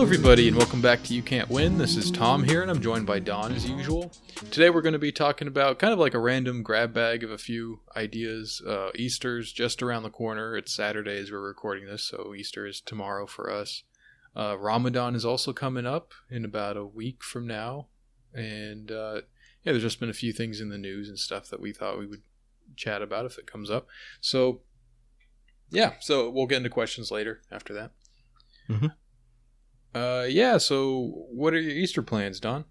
Hello everybody and welcome back to You Can't Win. This is Tom here and I'm joined by Don as usual. Today we're going to be talking about kind of like a random grab bag of a few ideas. Easter's just around the corner. It's Saturday as we're recording this, so Easter is tomorrow for us. Ramadan is also coming up in about a week from now. And there's just been a few things in the news and stuff that we thought we would chat about if it comes up. So we'll get into questions later after that. Mm-hmm. So what are your Easter plans, Don?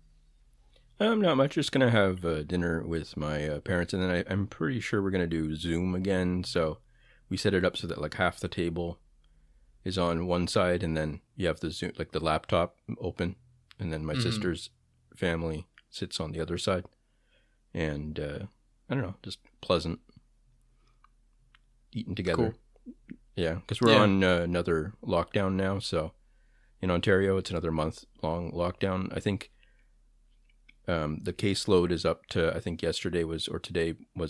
Not much. Just going to have dinner with my parents, and then I'm pretty sure we're going to do Zoom again. So we set it up so that like half the table is on one side, and then you have the Zoom, like the laptop open, and then my sister's family sits on the other side. And I don't know, just pleasant eating together. Cool. Yeah, because we're on another lockdown now, so in Ontario it's another month-long lockdown. I think the caseload is up to, I think today was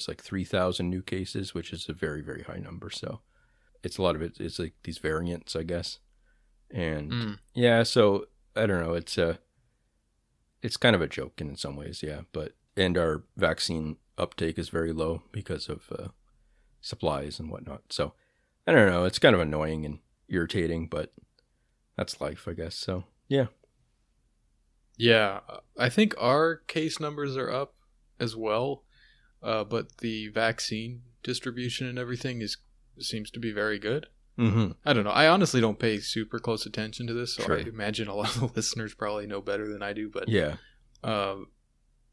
like 3,000 new cases, which is a very, very high number. So it's a lot of it's like these variants, I guess. And so I don't know, it's kind of a joke in some ways, yeah. And our vaccine uptake is very low because of supplies and whatnot. So I don't know, it's kind of annoying and irritating, but that's life, I guess. So yeah. Yeah, I think our case numbers are up as well, but the vaccine distribution and everything seems to be very good. Mm-hmm. I don't know. I honestly don't pay super close attention to this, so Sure. I imagine a lot of the listeners probably know better than I do. But Yeah.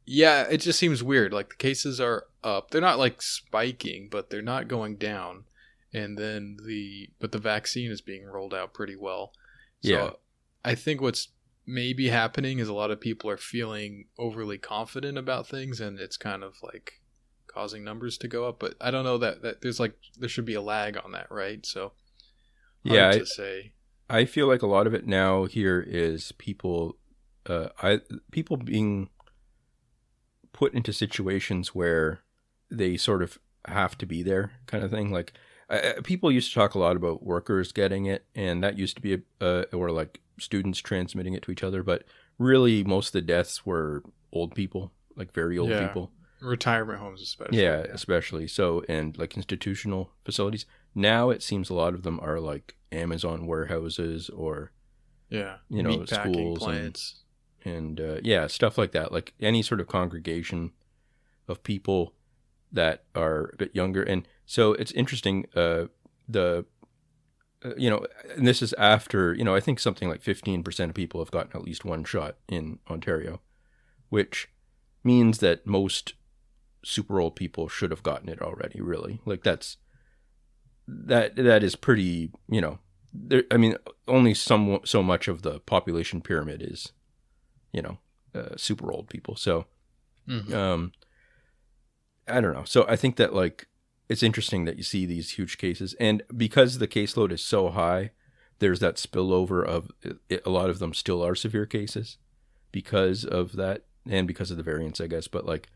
it just seems weird. Like the cases are up; they're not like spiking, but they're not going down. And then the vaccine is being rolled out pretty well. So Yeah. I think what's maybe happening is a lot of people are feeling overly confident about things, and it's kind of like causing numbers to go up. But I don't know that there should be a lag on that, right? So hard to say. I feel like a lot of it now here is people being put into situations where they sort of have to be there, kind of thing. Like people used to talk a lot about workers getting it, and that used to be or like students transmitting it to each other. But really, most of the deaths were old people, like very old people. Retirement homes especially. Yeah, especially. So, and like institutional facilities. Now it seems a lot of them are like Amazon warehouses or, schools plants. and stuff like that. Like any sort of congregation of people that are a bit younger. And so it's interesting, and this is after, I think something like 15% of people have gotten at least one shot in Ontario, which means that most super old people should have gotten it already, really. Like that is pretty, only so much of the population pyramid is, super old people. So, I don't know. So I think that like, it's interesting that you see these huge cases, and because the caseload is so high, there's that spillover of it, a lot of them still are severe cases because of that and because of the variants, I guess. But like,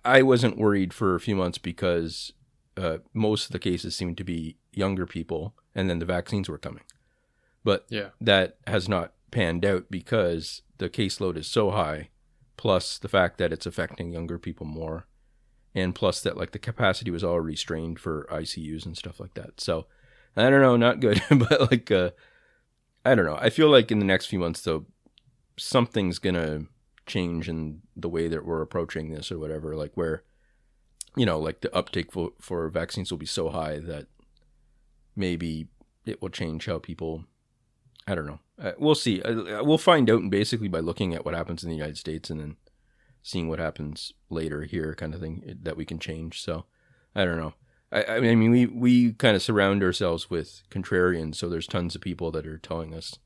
I wasn't worried for a few months because most of the cases seemed to be younger people, and then the vaccines were coming. But that has not panned out because the caseload is so high, plus the fact that it's affecting younger people more. And plus that like the capacity was already strained for ICUs and stuff like that. So I don't know, not good. But like, I don't know. I feel like in the next few months though, something's going to change in the way that we're approaching this or whatever. Like where, like the uptake for vaccines will be so high that maybe it will change how people, I don't know. We'll see. We'll find out basically by looking at what happens in the United States and then seeing what happens later here, kind of thing, that we can change. So I don't know. I mean, we kind of surround ourselves with contrarians. So there's tons of people that are telling us,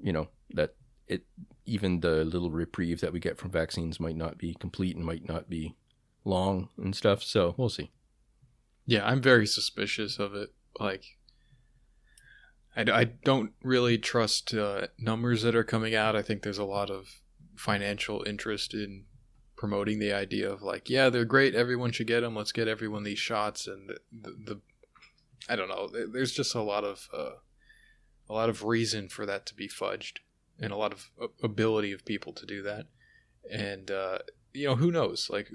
that even the little reprieve that we get from vaccines might not be complete and might not be long and stuff. So we'll see. Yeah, I'm very suspicious of it. Like, I don't really trust numbers that are coming out. I think there's a lot of financial interest in promoting the idea of like, yeah, they're great, everyone should get them, let's get everyone these shots. And the I don't know, there's just a lot of reason for that to be fudged, and a lot of ability of people to do that. And who knows? Like,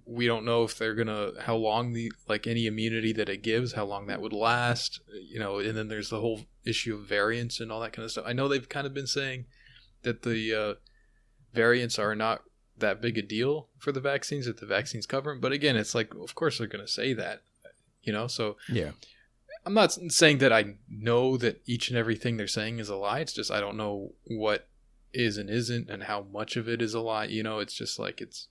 we don't know if they're gonna, how long any immunity that it gives, how long that would last. And then there's the whole issue of variants and all that kind of stuff. I know they've kind of been saying that the variants are not that big a deal for the vaccines, that the vaccines cover them. But again, it's like, of course they're going to say that, so yeah. I'm not saying that I know that each and everything they're saying is a lie. It's just, I don't know what is and isn't and how much of it is a lie. It's just like, it's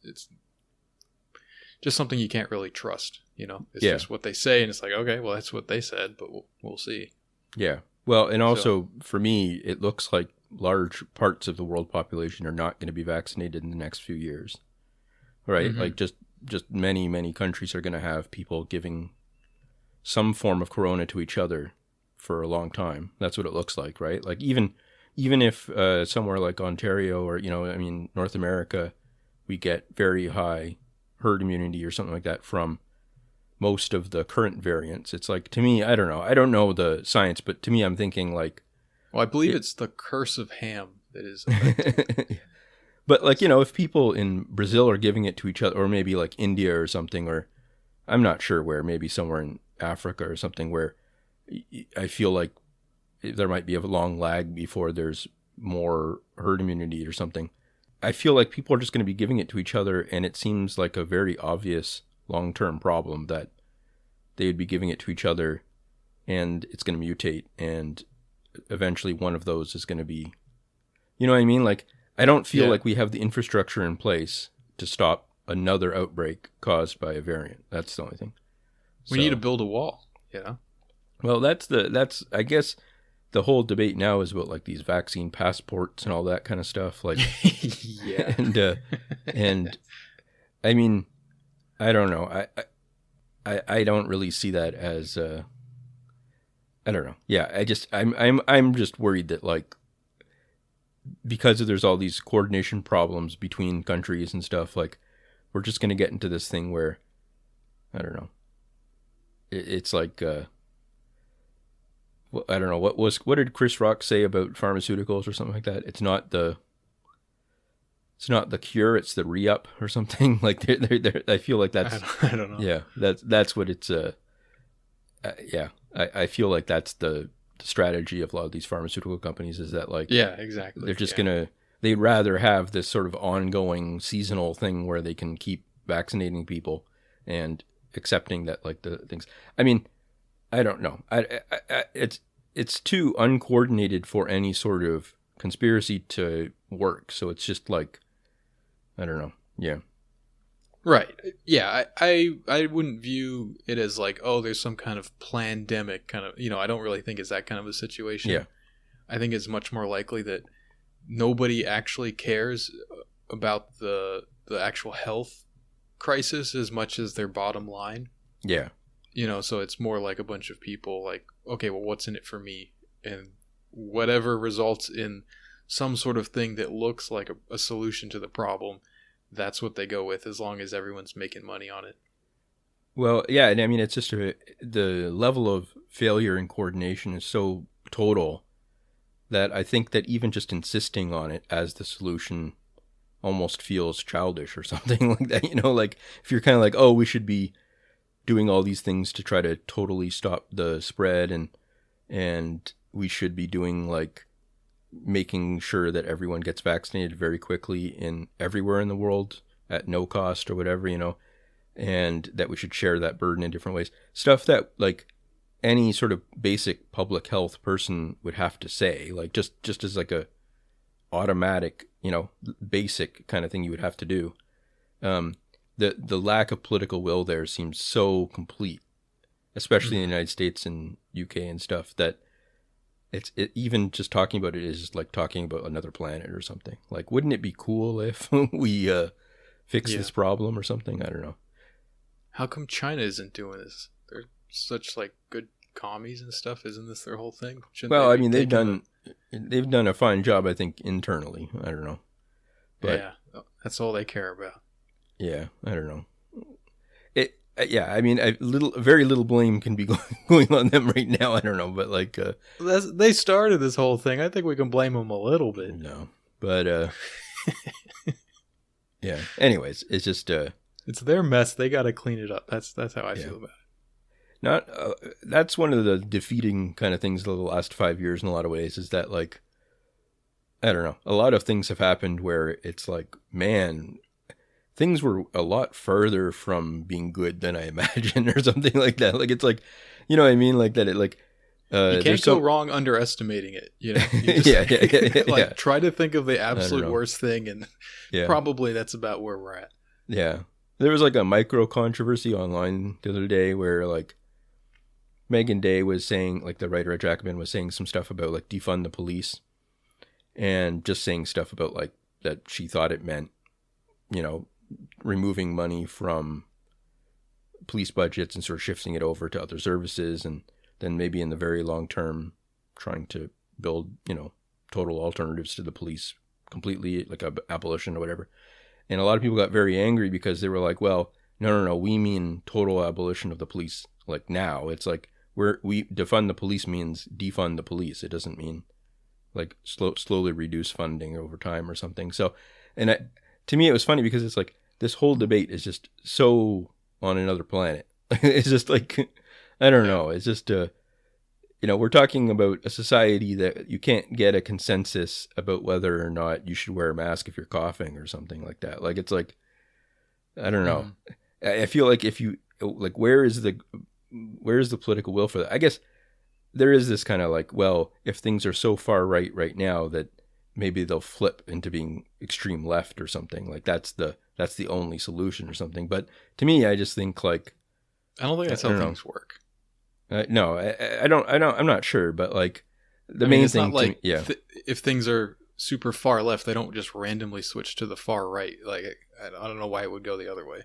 just something you can't really trust, it's just what they say. And it's like, okay, well, that's what they said, but we'll see. Yeah. Well, and also for me, it looks like large parts of the world population are not going to be vaccinated in the next few years, right? Mm-hmm. Like just many, many countries are going to have people giving some form of corona to each other for a long time. That's what it looks like, right? Like even if somewhere like Ontario or, North America, we get very high herd immunity or something like that from most of the current variants. It's like, to me, I don't know the science, but to me, I'm thinking like, well, I believe it's the curse of ham that is affected. But like, if people in Brazil are giving it to each other, or maybe like India or something, or I'm not sure where, maybe somewhere in Africa or something, where I feel like there might be a long lag before there's more herd immunity or something. I feel like people are just going to be giving it to each other, and it seems like a very obvious long-term problem that they would be giving it to each other, and it's going to mutate, and eventually one of those is going to be, you know what I mean? Like, I don't feel like we have the infrastructure in place to stop another outbreak caused by a variant. That's the only thing. We need to build a wall, Well, that's I guess the whole debate now is about like these vaccine passports and all that kind of stuff. Like, yeah. And I mean, I don't know. I don't really see that as, I don't know. Yeah. I'm just worried that like, because there's all these coordination problems between countries and stuff, like we're just going to get into this thing where, I don't know. It's like, I don't know, what did Chris Rock say about pharmaceuticals or something like that? It's not the cure, it's the re-up or something. Like they're I feel like that's, I don't know. Yeah, that's what it's, yeah, I feel like that's the strategy of a lot of these pharmaceutical companies, is that like, yeah, exactly. They're just they'd rather have this sort of ongoing seasonal thing where they can keep vaccinating people and accepting that like the things. I mean, I don't know. It's too uncoordinated for any sort of conspiracy to work. So it's just like, I don't know. Yeah. Right. Yeah. I wouldn't view it as like, oh, there's some kind of pandemic kind of, I don't really think it's that kind of a situation. Yeah. I think it's much more likely that nobody actually cares about the actual health crisis as much as their bottom line. Yeah. So it's more like a bunch of people like, okay, well, what's in it for me? And whatever results in some sort of thing that looks like a solution to the problem, that's what they go with, as long as everyone's making money on it. Well, yeah, and I mean, it's just the level of failure in coordination is so total that I think that even just insisting on it as the solution almost feels childish or something like that. Like if you're kind of like, oh, we should be doing all these things to try to totally stop the spread, and we should be doing like making sure that everyone gets vaccinated very quickly everywhere in the world at no cost or whatever, and that we should share that burden in different ways. Stuff that like any sort of basic public health person would have to say, like just as like a automatic, basic kind of thing you would have to do. The lack of political will there seems so complete, especially in the United States and UK and stuff, that even just talking about it is like talking about another planet or something. Like, wouldn't it be cool if we fix this problem or something? I don't know. How come China isn't doing this? They're such like good commies and stuff. Isn't this their whole thing? Well, I mean, they've done a fine job, I think, internally. I don't know. But yeah, that's all they care about. Yeah, I don't know. Yeah, I mean, very little blame can be going on them right now. I don't know, but like, They started this whole thing. I think we can blame them a little bit. no, but yeah. Anyways, it's just it's their mess. They got to clean it up. That's how I feel about it. Not that's one of the defeating kind of things of the last 5 years in a lot of ways, is that like, I don't know, a lot of things have happened where it's like, man, things were a lot further from being good than I imagined, or something like that. Like, it's like, you know what I mean? Like that, it like, you can't go wrong underestimating it. You know, you just, like try to think of the absolute worst thing, and probably that's about where we're at. Yeah, there was like a micro controversy online the other day where like Megan Day was saying, like the writer at Jacobin was saying some stuff about like defund the police, and just saying stuff about like that she thought it meant, you know, removing money from police budgets and sort of shifting it over to other services, and then maybe in the very long term trying to build, you know, total alternatives to the police completely, like abolition or whatever. And a lot of people got very angry because they were like, well, no, we mean total abolition of the police. Like now it's like we defund the police means defund the police. It doesn't mean like slowly reduce funding over time or something. So, and to me, it was funny because it's like this whole debate is just so on another planet. It's just like, I don't know. It's just, you know, we're talking about a society that you can't get a consensus about whether or not you should wear a mask if you're coughing or something like that. Like, it's like, I don't know. I feel like if you, like, where's the political will for that? I guess there is this kind of like, well, if things are so far right now that maybe they'll flip into being extreme left or something, like that's the only solution or something. But to me, I just think like, I don't think that's how things work. No, I don't. I'm not sure, but like the main thing, like if things are super far left, they don't just randomly switch to the far right. Like I don't know why it would go the other way.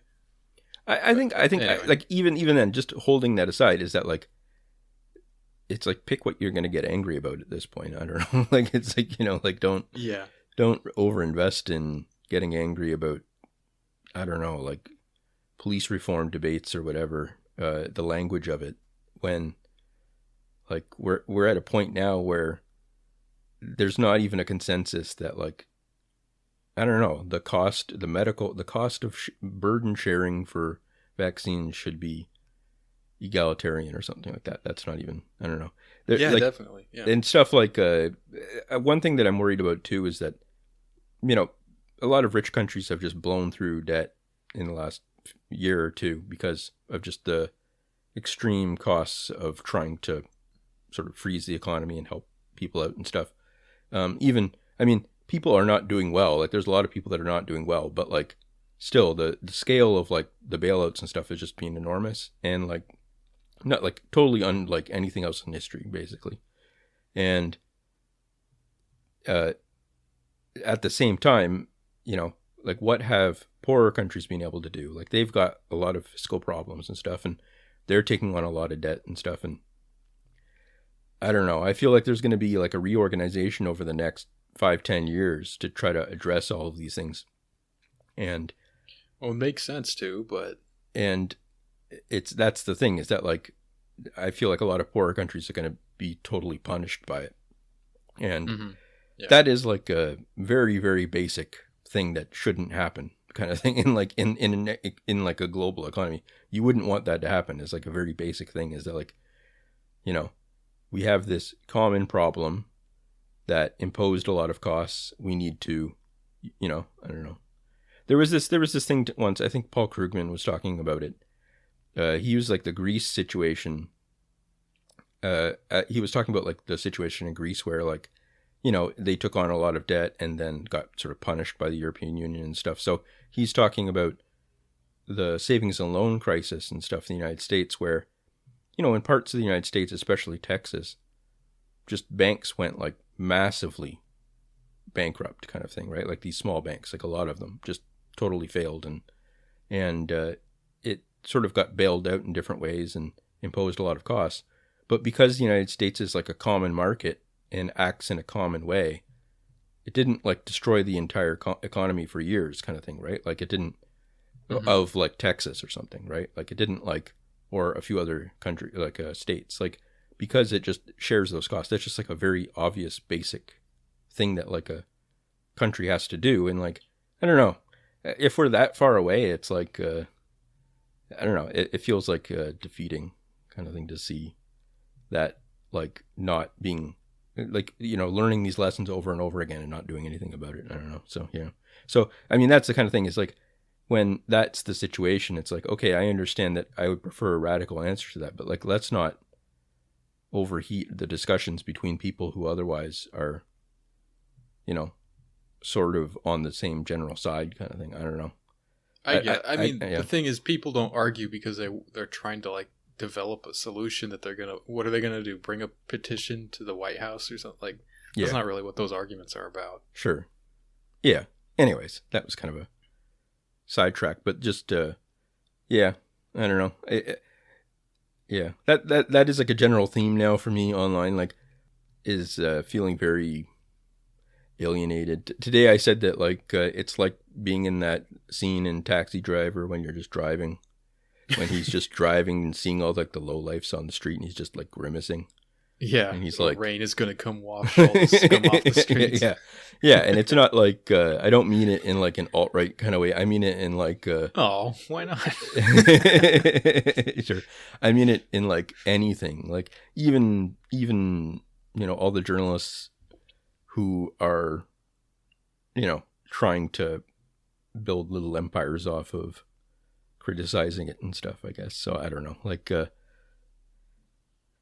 I think anyway. Like even then, just holding that aside, is that like, it's like, pick what you're going to get angry about at this point. I don't know. Like, it's like, you know, like don't overinvest in getting angry about, I don't know, like police reform debates or whatever, the language of it, when like we're at a point now where there's not even a consensus that like, I don't know, the cost of burden sharing for vaccines should be egalitarian or something like that. That's not even, I don't know. Definitely. Yeah. And stuff like, one thing that I'm worried about too is that, you know, a lot of rich countries have just blown through debt in the last year or two because of just the extreme costs of trying to sort of freeze the economy and help people out and stuff. People are not doing well. Like, there's a lot of people that are not doing well, but like, still the scale of like the bailouts and stuff is just being enormous, and like, not like totally unlike anything else in history, basically. And at the same time, you know, like, what have poorer countries been able to do? Like, they've got a lot of fiscal problems and stuff, and they're taking on a lot of debt and stuff. And I don't know. I feel like there's going to be like a reorganization over the next 5-10 years to try to address all of these things. And well, it makes sense too, but that's the thing, is that like, I feel like a lot of poorer countries are going to be totally punished by it. And that is like a very, very basic thing that shouldn't happen, kind of thing, in like in like a global economy. You wouldn't want that to happen. It's like a very basic thing, is that like, you know, we have this common problem that imposed a lot of costs. We need to, you know, I don't know. There was this thing once, I think Paul Krugman was talking about it. He used like the Greece situation. He was talking about like the situation in Greece where, like, you know, they took on a lot of debt and then got sort of punished by the European Union and stuff. So he's talking about the savings and loan crisis and stuff in the United States, where, you know, in parts of the United States, especially Texas, just banks went like massively bankrupt, kind of thing, right? Like these small banks, like a lot of them just totally failed, and it sort of got bailed out in different ways and imposed a lot of costs. But because the United States is like a common market and acts in a common way, it didn't like destroy the entire economy for years, kind of thing, right? Like it didn't. of like Texas or something, right? Like it didn't like, or a few other country like states, like because it just shares those costs. That's just like a very obvious basic thing that like a country has to do. And like, I don't know, if we're that far away, it's like, I don't know, it feels like a defeating kind of thing to see that, like not being like, you know, learning these lessons over and over again and not doing anything about it. I don't know. So, yeah. So, I mean, that's the kind of thing is like, when that's the situation, it's like, okay, I understand that I would prefer a radical answer to that, but like, let's not overheat the discussions between people who otherwise are, you know, sort of on the same general side kind of thing. I don't know. I mean, the thing is, people don't argue because they're trying to like develop a solution that what are they gonna do? Bring a petition to the White House or something? Like, that's not really what those arguments are about. Sure. Yeah. Anyways, that was kind of a sidetrack, but just, yeah, I don't know. Yeah, that is like a general theme now for me online, like, is feeling very alienated. Today I said that, like, it's like being in that scene in Taxi Driver when you're just driving, when he's just driving and seeing all, like, the lowlifes on the street and he's just, like, grimacing. Yeah, and he's like, rain is going to come wash all the scum off the streets. Yeah, and it's not like, I don't mean it in, like, an alt-right kind of way. I mean it in, like... oh, why not? Sure. I mean it in, like, anything. Like, even you know, all the journalists who are, you know, trying to build little empires off of criticizing it and stuff, I guess. So, I don't know. Like...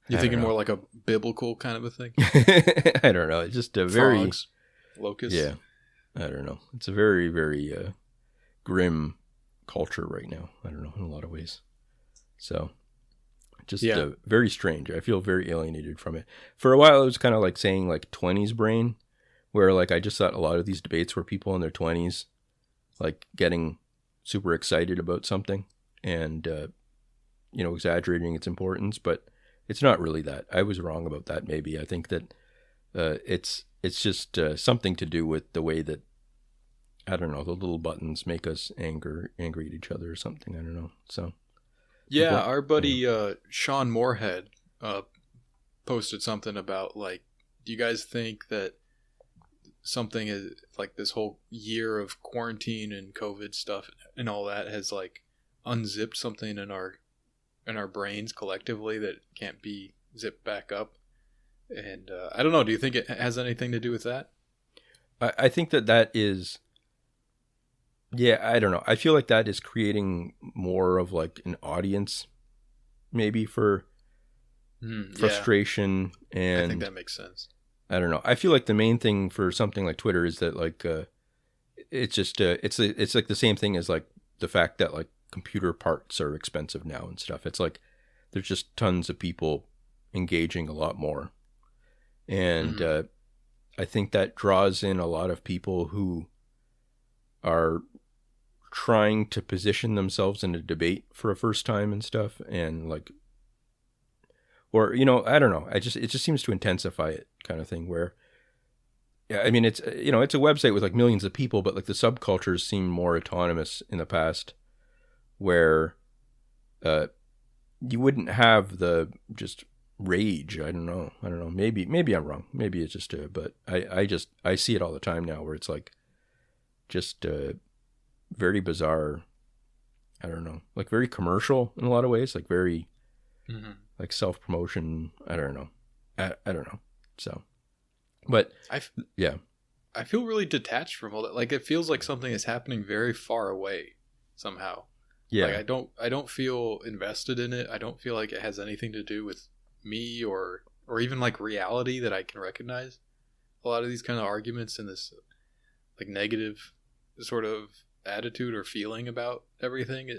You're thinking more like a biblical kind of a thing? I don't know. It's just a very... Frogs, locusts? Yeah. I don't know. It's a very, very grim culture right now. I don't know, in a lot of ways. So, just very strange. I feel very alienated from it. For a while, it was kind of like saying like 20s brain, where like I just thought a lot of these debates were people in their 20s, like getting super excited about something and, you know, exaggerating its importance, but it's not really that. I was wrong about that. Maybe I think that it's just something to do with the way that, I don't know, the little buttons make us angry at each other or something. I don't know. So yeah, our buddy Sean Moorhead posted something about, like, do you guys think that something is like this whole year of quarantine and COVID stuff and all that has like unzipped something in our brains collectively that can't be zipped back up? And I don't know, do you think it has anything to do with that? I think that is, yeah, I don't know. I feel like that is creating more of like an audience maybe for frustration. And I think that makes sense. I don't know. I feel like the main thing for something like Twitter is that like it's just it's like the same thing as like the fact that like computer parts are expensive now and stuff. It's like there's just tons of people engaging a lot more. And I think that draws in a lot of people who are trying to position themselves in a debate for a first time and stuff. And like, or, you know, I don't know. It just seems to intensify it kind of thing where, yeah, I mean, it's, you know, it's a website with like millions of people, but like the subcultures seem more autonomous in the past, where you wouldn't have the just rage. I don't know. Maybe I'm wrong. Maybe it's just but I see it all the time now where it's like just very bizarre. I don't know, like very commercial in a lot of ways, like very like self-promotion. I don't know. I don't know. So, but I feel really detached from all that. Like it feels like something is happening very far away somehow. Yeah. Like I don't feel invested in it. I don't feel like it has anything to do with me or even like reality that I can recognize. A lot of these kind of arguments and this like negative sort of attitude or feeling about everything.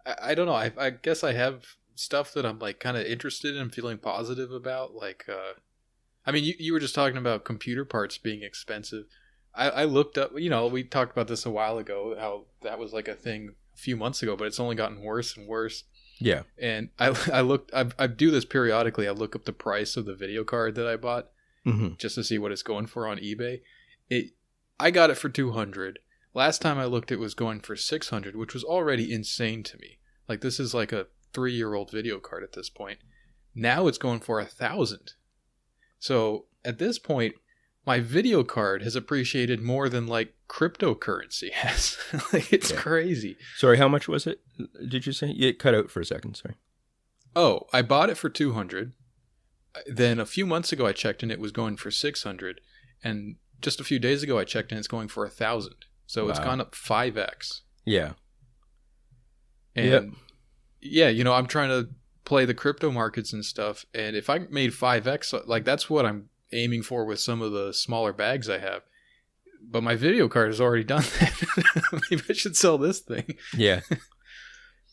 I don't know. I guess I have stuff that I'm like kind of interested in, feeling positive about. Like, I mean, you were just talking about computer parts being expensive. I looked up, you know, we talked about this a while ago, how that was like a thing a few months ago, but it's only gotten worse and worse. Yeah. And I do this periodically. I look up the price of the video card that I bought just to see what it's going for on eBay. I got it for $200. Last time I looked, it was going for 600, which was already insane to me. Like, this is like a 3-year-old video card at this point. Now it's going for 1,000. So at this point, my video card has appreciated more than like cryptocurrency has. Like, it's crazy. Sorry, how much was it? Did you say? It cut out for a second. Sorry. Oh, I bought it for 200. Then a few months ago, I checked and it was going for 600. And just a few days ago, I checked and it's going for 1,000. So It's gone up 5x. Yeah. And yeah, I'm trying to play the crypto markets and stuff. And if I made 5x, like, that's what I'm aiming for with some of the smaller bags I have. But my video card has already done that. Maybe I should sell this thing. Yeah.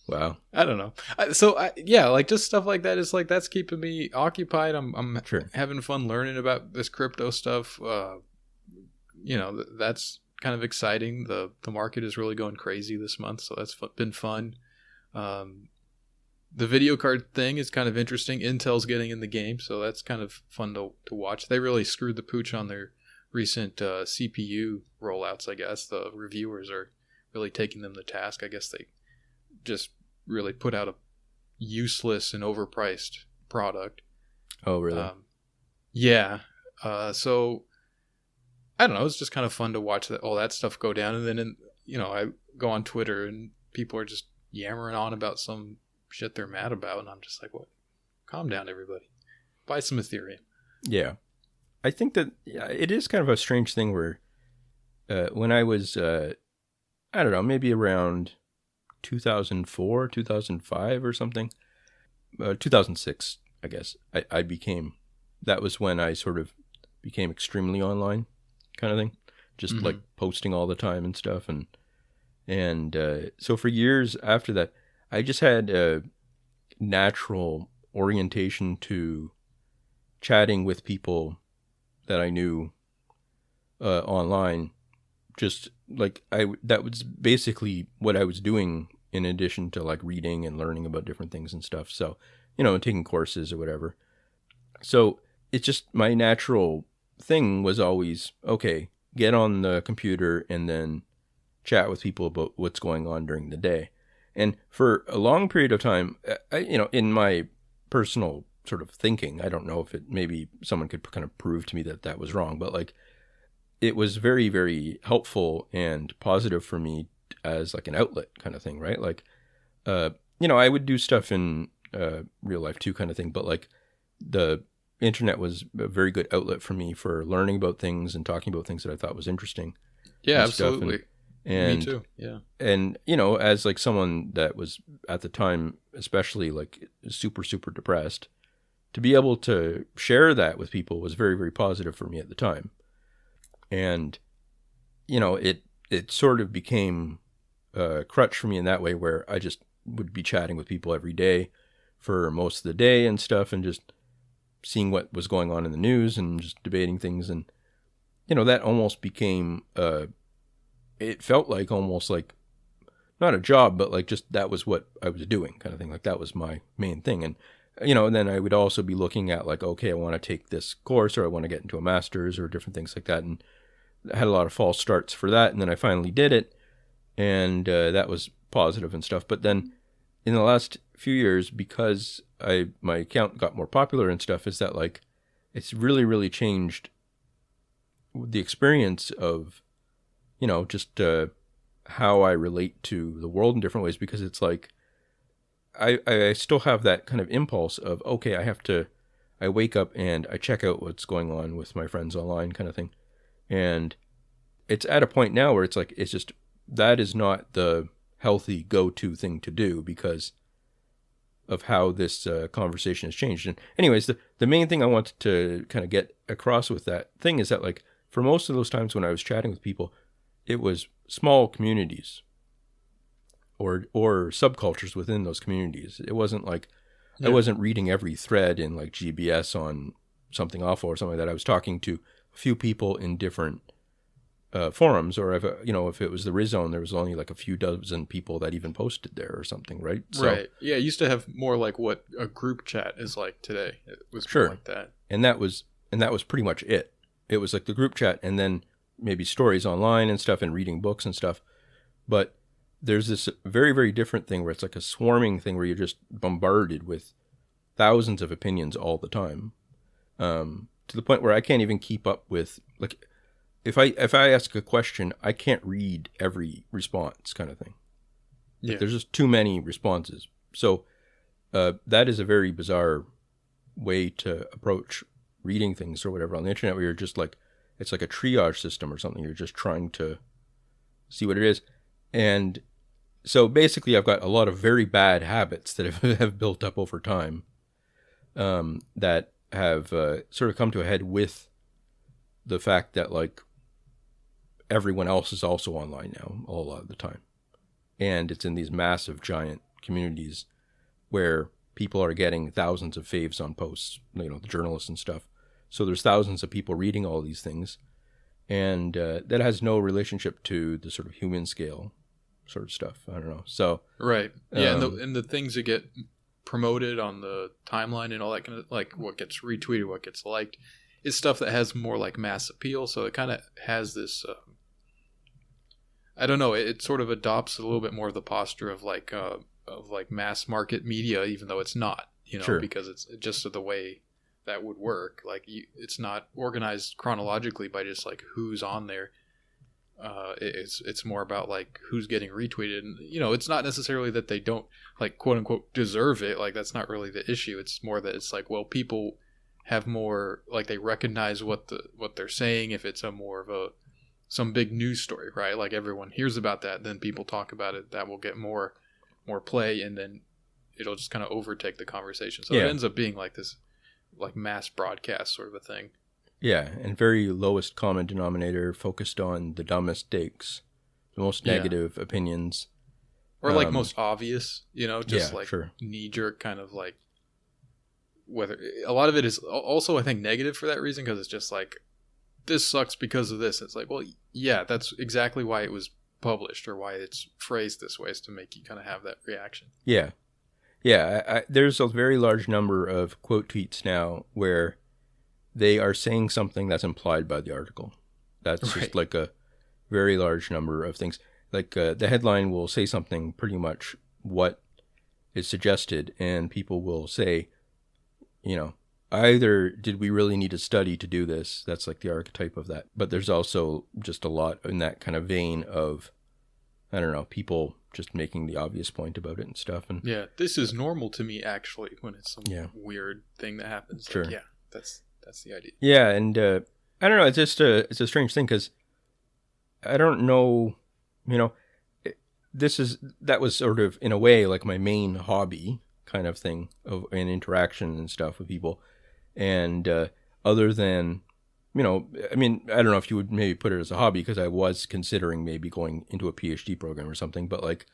Wow. I don't know. Like, just stuff like that is like, that's keeping me occupied. I'm Sure. having fun learning about this crypto stuff. That's kind of exciting. The market is really going crazy this month, so that's been fun. The video card thing is kind of interesting. Intel's getting in the game, so that's kind of fun to watch. They really screwed the pooch on their recent CPU rollouts, I guess. The reviewers are really taking them to task. I guess they just really put out a useless and overpriced product. Oh, really? So I don't know. It's just kind of fun to watch all that stuff go down. And then, I go on Twitter and people are just yammering on about some shit they're mad about. And I'm just like, what? Calm down, everybody. Buy some Ethereum. Yeah. I think that it is kind of a strange thing where when I was, I don't know, maybe around 2004, 2005 or something, 2006, I guess, that was when I sort of became extremely online kind of thing, just like posting all the time and stuff. And so for years after that, I just had a natural orientation to chatting with people that I knew online. Just like that was basically what I was doing in addition to like reading and learning about different things and stuff. So, taking courses or whatever. So it's just my natural thing was always, okay, get on the computer and then chat with people about what's going on during the day. And for a long period of time, in my personal sort of thinking, I don't know if maybe someone could kind of prove to me that that was wrong, but like it was very, very helpful and positive for me as like an outlet kind of thing, right? Like, I would do stuff in real life too kind of thing, but like the internet was a very good outlet for me for learning about things and talking about things that I thought was interesting. Yeah, absolutely. And me too. Yeah. And, as like someone that was at the time, especially like super, super depressed, to be able to share that with people was very, very positive for me at the time. And, it sort of became a crutch for me in that way where I just would be chatting with people every day for most of the day and stuff and just seeing what was going on in the news and just debating things. And, that almost became, it felt like almost like not a job, but like just that was what I was doing kind of thing. Like that was my main thing. And, and then I would also be looking at like, okay, I want to take this course or I want to get into a master's or different things like that. And I had a lot of false starts for that. And then I finally did it. And that was positive and stuff. But then in the last few years, because my account got more popular and stuff, is that like it's really, really changed the experience of, just how I relate to the world in different ways, because it's like I still have that kind of impulse of, okay, I wake up and I check out what's going on with my friends online kind of thing. And it's at a point now where it's like, it's just, that is not the healthy go-to thing to do because of how this conversation has changed. And anyways, the main thing I wanted to kind of get across with that thing is that like, for most of those times when I was chatting with people, it was small communities or subcultures within those communities. It wasn't like, I wasn't reading every thread in like GBS on something awful or something like that. I was talking to a few people in different forums, or if it was the Rizone, there was only like a few dozen people that even posted there or something, right? So, right. Yeah, it used to have more like what a group chat is like today. It was more like that. And that was pretty much it. It was like the group chat, and then maybe stories online and stuff and reading books and stuff. But there's this very, very different thing where it's like a swarming thing where you're just bombarded with thousands of opinions all the time, to the point where I can't even keep up with, like, if I ask a question, I can't read every response kind of thing. Yeah. Like, there's just too many responses. So that is a very bizarre way to approach reading things or whatever on the internet, where you're just like, it's like a triage system or something. You're just trying to see what it is. And so basically I've got a lot of very bad habits that have built up over time, that have sort of come to a head with the fact that, like, everyone else is also online now a lot of the time. And it's in these massive, giant communities where people are getting thousands of faves on posts, you know, the journalists and stuff. So there's thousands of people reading all these things. And that has no relationship to the sort of human scale sort of stuff. I don't know. So right. Yeah, and the things that get promoted on the timeline and all that kind of, like, what gets retweeted, what gets liked, is stuff that has more like mass appeal. So it kind of has this, I don't know, it sort of adopts a little bit more of the posture of like mass market media, even though it's not, you know, Sure. because it's just the way that would work. Like, it's not organized chronologically by just like who's on there. It's more about like who's getting retweeted, and, you know, it's not necessarily that they don't, like, quote unquote deserve it. Like, that's not really the issue. It's more that it's like, well, people have more, like, they recognize what they're saying. If it's a more of some big news story, right? Like, everyone hears about that, then people talk about it. That will get more play, and then it'll just kind of overtake the conversation. So Yeah. it ends up being like this, like, mass broadcast sort of a thing. Yeah, and very lowest common denominator, focused on the dumbest takes, the most negative opinions. Or like most obvious, you know, just like sure. knee-jerk kind of, like, whether a lot of it is also, I think, negative for that reason, because it's just like, this sucks because of this. It's like, well, yeah, that's exactly why it was published, or why it's phrased this way, is to make you kind of have that reaction. Yeah. Yeah, there's a very large number of quote tweets now where they are saying something that's implied by the article. That's Right. just like a very large number of things. Like the headline will say something pretty much what is suggested, and people will say, you know, either did we really need a study to do this? That's like the archetype of that. But there's also just a lot in that kind of vein of, I don't know, people just making the obvious point about it and stuff. And Yeah, this is normal to me, actually, when it's some Yeah. weird thing that happens. Sure. Like, yeah, that's the idea. yeah, and I don't know. It's just it's a strange thing, because I don't know, you know, that was sort of, in a way, like my main hobby kind of thing of an interaction and stuff with people. And other than, you know, I mean, I don't know if you would maybe put it as a hobby, because I was considering maybe going into a PhD program or something, but like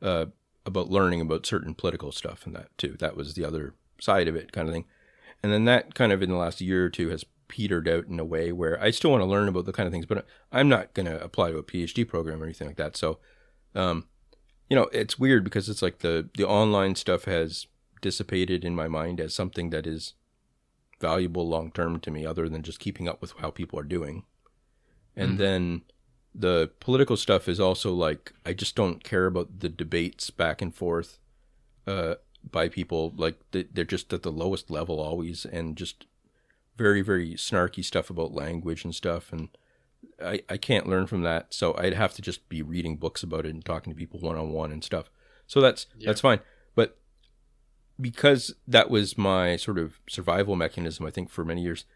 about learning about certain political stuff and that too. That was the other side of it, kind of thing. And then that kind of in the last year or two has petered out in a way where I still want to learn about the kind of things, but I'm not going to apply to a PhD program or anything like that. So, you know, it's weird, because it's like the online stuff has dissipated in my mind as something that is valuable long term to me, other than just keeping up with how people are doing. And then the political stuff is also like, I just don't care about the debates back and forth by people. Like, they're just at the lowest level always, and just very, very snarky stuff about language and stuff. And I can't learn from that. So I'd have to just be reading books about it and talking to people one-on-one and stuff. So that's fine. But because that was my sort of survival mechanism, I think, for many years,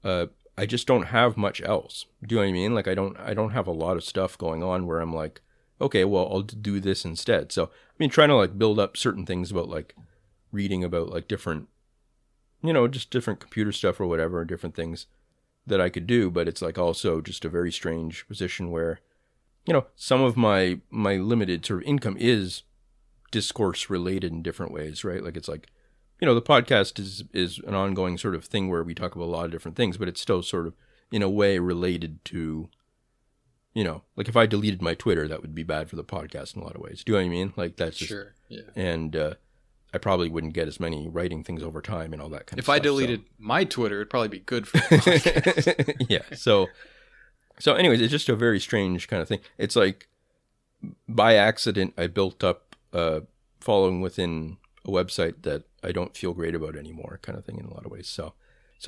I just don't have much else. Do you know what I mean? Like, I don't have a lot of stuff going on where I'm like, okay, well, I'll do this instead. So, I mean, trying to like build up certain things about like reading about like different, you know, just different computer stuff or whatever, different things that I could do. But it's like also just a very strange position where, you know, some of my limited sort of income is discourse related in different ways, right? Like, it's like, you know, the podcast is an ongoing sort of thing where we talk about a lot of different things, but it's still sort of in a way related to, you know, like if I deleted my Twitter, that would be bad for the podcast in a lot of ways. Do you know what I mean? Like, that's just, Sure, yeah. And I probably wouldn't get as many writing things over time and all that kind of If stuff. I deleted my Twitter, it'd probably be good for the podcast. Yeah. So So anyways, it's just a very strange kind of thing. It's like by accident, I built up following within a website that I don't feel great about anymore, kind of thing in a lot of ways. So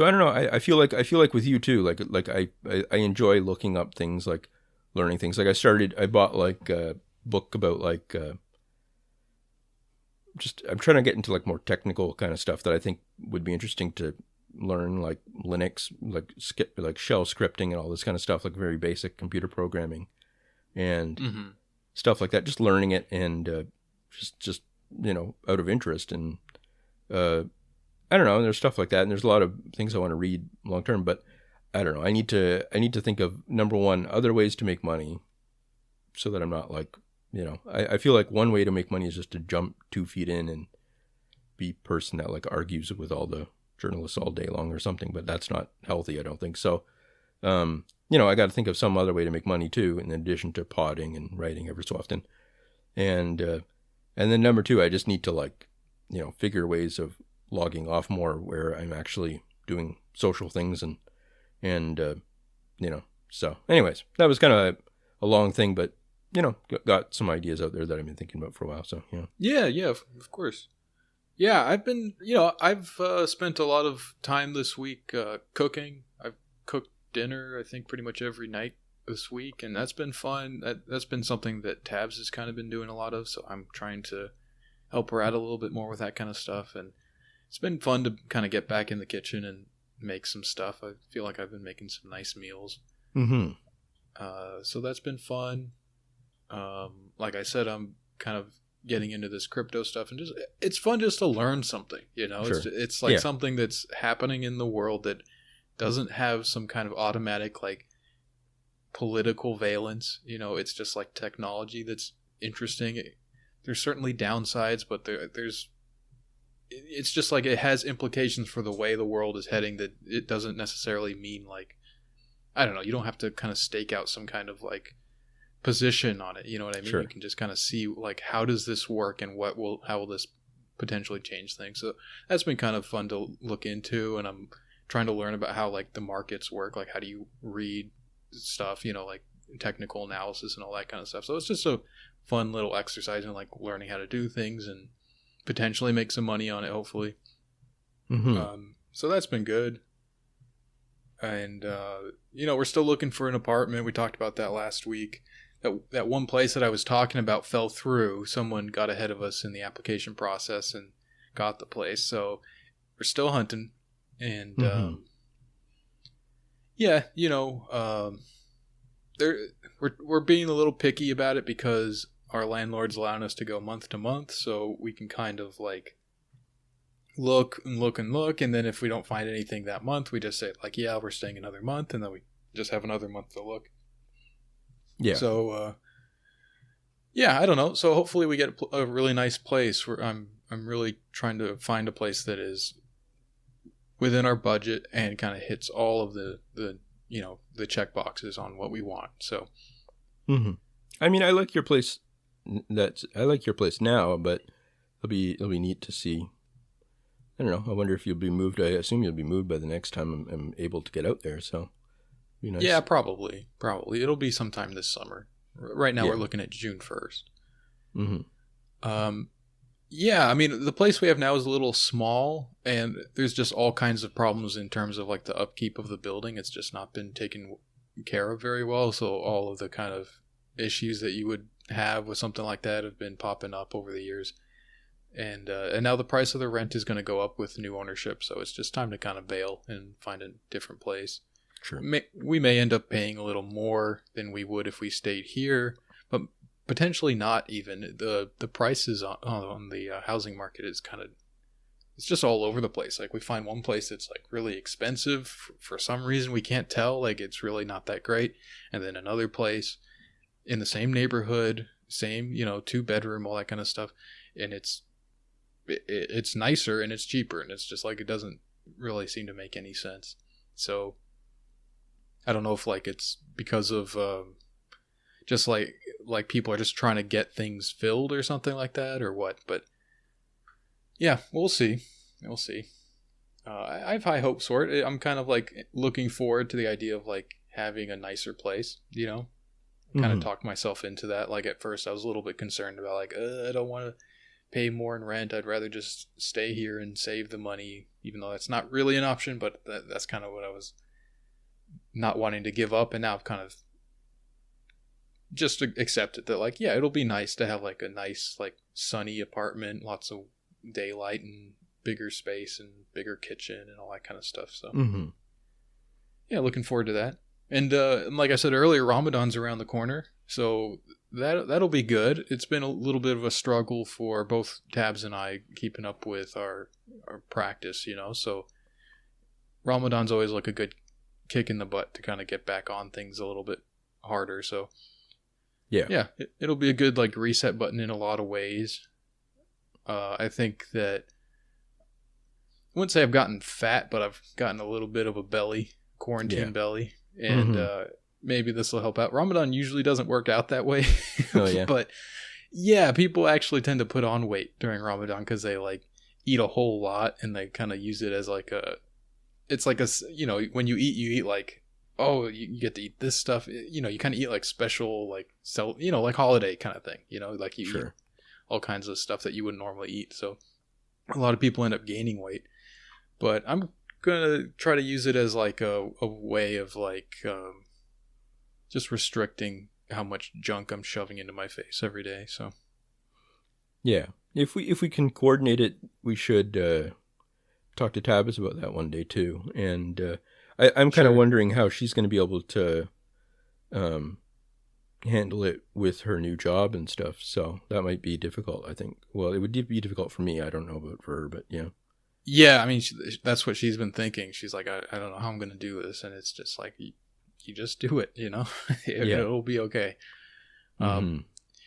I don't know. I feel like with you too. Like I enjoy looking up things, like learning things. Like I bought like a book about like just I'm trying to get into like more technical kind of stuff that I think would be interesting to learn, like Linux, like shell scripting and all this kind of stuff, like very basic computer programming and stuff like that. Just learning it and just out of interest and I don't know. There's stuff like that, and there's a lot of things I want to read long term. But I don't know. I need to think of, number one, other ways to make money, so that I'm not like, I feel like one way to make money is just to jump 2 feet in and be a person that like argues with all the journalists all day long or something. But that's not healthy, I don't think. So, I got to think of some other way to make money too, in addition to podding and writing every so often. And then number two, I just need to like, figure ways of logging off more where I'm actually doing social things and so anyways, that was kind of a long thing, but got some ideas out there that I've been thinking about for a while. So yeah, of course. Yeah, I've been, I've spent a lot of time this week cooking. I've cooked dinner, I think, pretty much every night this week, and that's been fun. That's been something that Tabs has kind of been doing a lot of, so I'm trying to help her out a little bit more with that kind of stuff, and it's been fun to kind of get back in the kitchen and make some stuff. I feel like I've been making some nice meals. So that's been fun. Like I said, I'm kind of getting into this crypto stuff, and it's fun just to learn something, Sure. It's like something that's happening in the world that doesn't have some kind of automatic like political valence. It's just like technology that's interesting. There's certainly downsides, but it's just like it has implications for the way the world is heading that it doesn't necessarily mean like, I don't know, you don't have to kind of stake out some kind of like position on it. You know what I mean? Sure. You can just kind of see like, how does this work and how will this potentially change things? So that's been kind of fun to look into, and I'm trying to learn about how like the markets work. Like, how do you read stuff, like technical analysis and all that kind of stuff. So it's just a fun little exercise in like learning how to do things and potentially make some money on it, hopefully. So that's been good. And we're still looking for an apartment. We talked about that last week. That one place that I was talking about fell through. Someone got ahead of us in the application process and got the place. So we're still hunting. And we're being a little picky about it because our landlord's allowing us to go month to month, so we can kind of like look, and then if we don't find anything that month, we just say like, yeah, we're staying another month, and then we just have another month to look. Yeah. So I don't know. So hopefully we get a really nice place. Where I'm really trying to find a place that is within our budget and kind of hits all of the check boxes on what we want. So I mean, I like your place. I like your place now, but it'll be neat to see. I don't know. I wonder if you'll be moved. I assume you'll be moved by the next time I'm able to get out there. So, it'll be nice. Yeah, probably. It'll be sometime this summer. Right now, we're looking at June 1st. Yeah, I mean, the place we have now is a little small, and there's just all kinds of problems in terms of like the upkeep of the building. It's just not been taken care of very well. So all of the kind of issues that you would have with something like that have been popping up over the years. And now the price of the rent is going to go up with new ownership. So it's just time to kind of bail and find a different place. Sure. We may end up paying a little more than we would if we stayed here, but potentially not even. The prices on the housing market is it's just all over the place. Like, we find one place that's like really expensive for some reason we can't tell, like it's really not that great, and then another place in the same neighborhood, same 2-bedroom, all that kind of stuff, and it's nicer and it's cheaper, and it's just like it doesn't really seem to make any sense. So I don't know if like it's because of just like people are just trying to get things filled or something like that, or what. But yeah, we'll see. I have high hopes for it. I'm kind of like looking forward to the idea of like having a nicer place, you know. Kind of Mhm. talked myself into that. Like at first I was a little bit concerned about like, I don't want to pay more in rent. I'd rather just stay here and save the money, even though that's not really an option, but that's kind of what I was not wanting to give up. And now I've kind of just accepted that, like, yeah, it'll be nice to have like a nice, like sunny apartment, lots of daylight and bigger space and bigger kitchen and all that kind of stuff. So Mhm. yeah, looking forward to that. And like I said earlier, Ramadan's around the corner, so that'll be good. It's been a little bit of a struggle for both Tabs and I keeping up with our practice, you know. So Ramadan's always like a good kick in the butt to kind of get back on things a little bit harder. So Yeah. it'll be a good like reset button in a lot of ways. I think that I wouldn't say I've gotten fat, but I've gotten a little bit of a belly, quarantine belly. And maybe this will help out. Ramadan usually doesn't work out that way. Oh, yeah. But yeah, people actually tend to put on weight during Ramadan because they like eat a whole lot and they kind of use it as like it's like you know, when you eat like, oh, you get to eat this stuff. You know, you kind of eat like special, like, you know, like holiday kind of thing, you know, like you eat all kinds of stuff that you wouldn't normally eat. So a lot of people end up gaining weight, but I'm gonna try to use it as like a way of like just restricting how much junk I'm shoving into my face every day. So Yeah. If we can coordinate it, we should talk to Tabitha about that one day too. And I'm kind of wondering how she's going to be able to handle it with her new job and stuff. So that might be difficult, I think. Well, it would be difficult for me. I don't know about for her, but yeah. Yeah, I mean, that's what she's been thinking. She's like, I don't know how I'm going to do this. And it's just like, you just do it, you know? It'll be okay.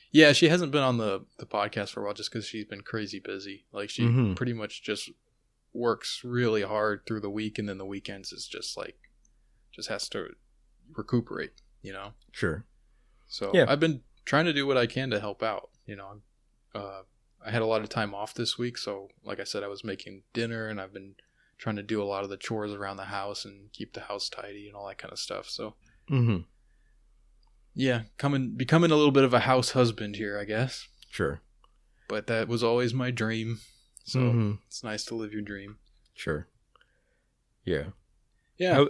Yeah, she hasn't been on the podcast for a while just because she's been crazy busy. Like, she pretty much just works really hard through the week. And then the weekends is just like, just has to recuperate, you know? Sure. So yeah. I've been trying to do what I can to help out, you know? I had a lot of time off this week, so like I said, I was making dinner and I've been trying to do a lot of the chores around the house and keep the house tidy and all that kind of stuff. So yeah, becoming a little bit of a house husband here, I guess. Sure. But that was always my dream. So it's nice to live your dream. Sure. Yeah. Yeah.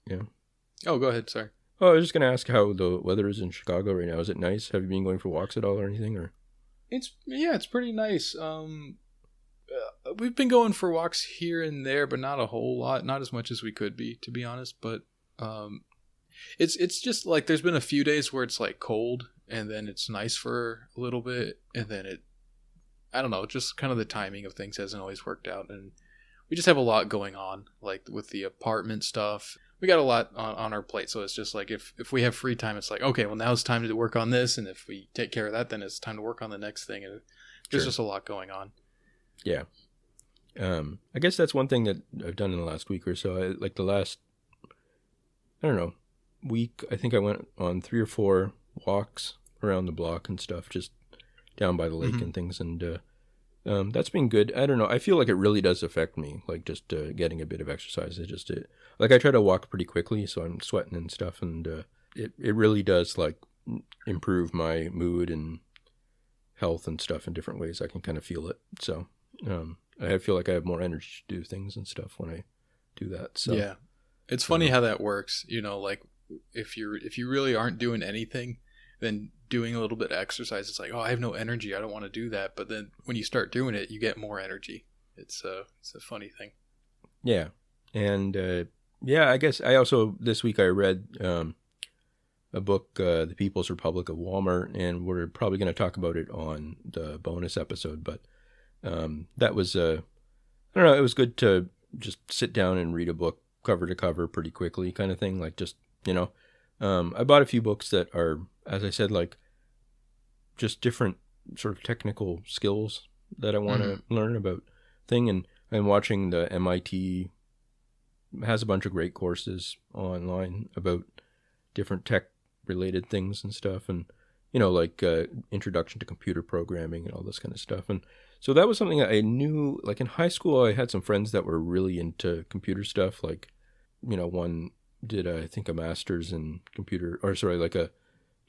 Yeah. Oh, go ahead. Sorry. Oh, I was just going to ask how the weather is in Chicago right now. Is it nice? Have you been going for walks at all or anything? Or it's pretty nice. We've been going for walks here and there, but not a whole lot, not as much as we could be, to be honest. But it's just like there's been a few days where it's like cold, and then it's nice for a little bit, and then I don't know, just kind of the timing of things hasn't always worked out, and we just have a lot going on, like with the apartment stuff. We got a lot on our plate, so it's just like if we have free time, it's like, okay, well, now it's time to work on this, and if we take care of that, then it's time to work on the next thing, and there's just a lot going on. Yeah. I guess that's one thing that I've done in the last week or so. Like the last, I don't know, week, I think I went on 3 or 4 walks around the block and stuff, just down by the lake and things, and that's been good. I don't know. I feel like it really does affect me, like just getting a bit of exercise. Like I try to walk pretty quickly, so I'm sweating and stuff, and it really does like improve my mood and health and stuff in different ways. I can kind of feel it. So I feel like I have more energy to do things and stuff when I do that. So yeah, it's funny how that works. You know, like if you really aren't doing anything, then doing a little bit of exercise, it's like, oh, I have no energy, I don't want to do that. But then when you start doing it, you get more energy. It's a funny thing. Yeah. And I guess I also this week I read a book, The People's Republic of Walmart, and we're probably going to talk about it on the bonus episode. But that was I don't know, it was good to just sit down and read a book cover to cover pretty quickly, kind of thing. Like just, you know, I bought a few books that are, as I said, like just different sort of technical skills that I want to learn about thing. And I'm watching the MIT has a bunch of great courses online about different tech related things and stuff. And, you know, like introduction to computer programming and all this kind of stuff. And so that was something I knew, like in high school, I had some friends that were really into computer stuff. Like, you know, one did I think a master's in like a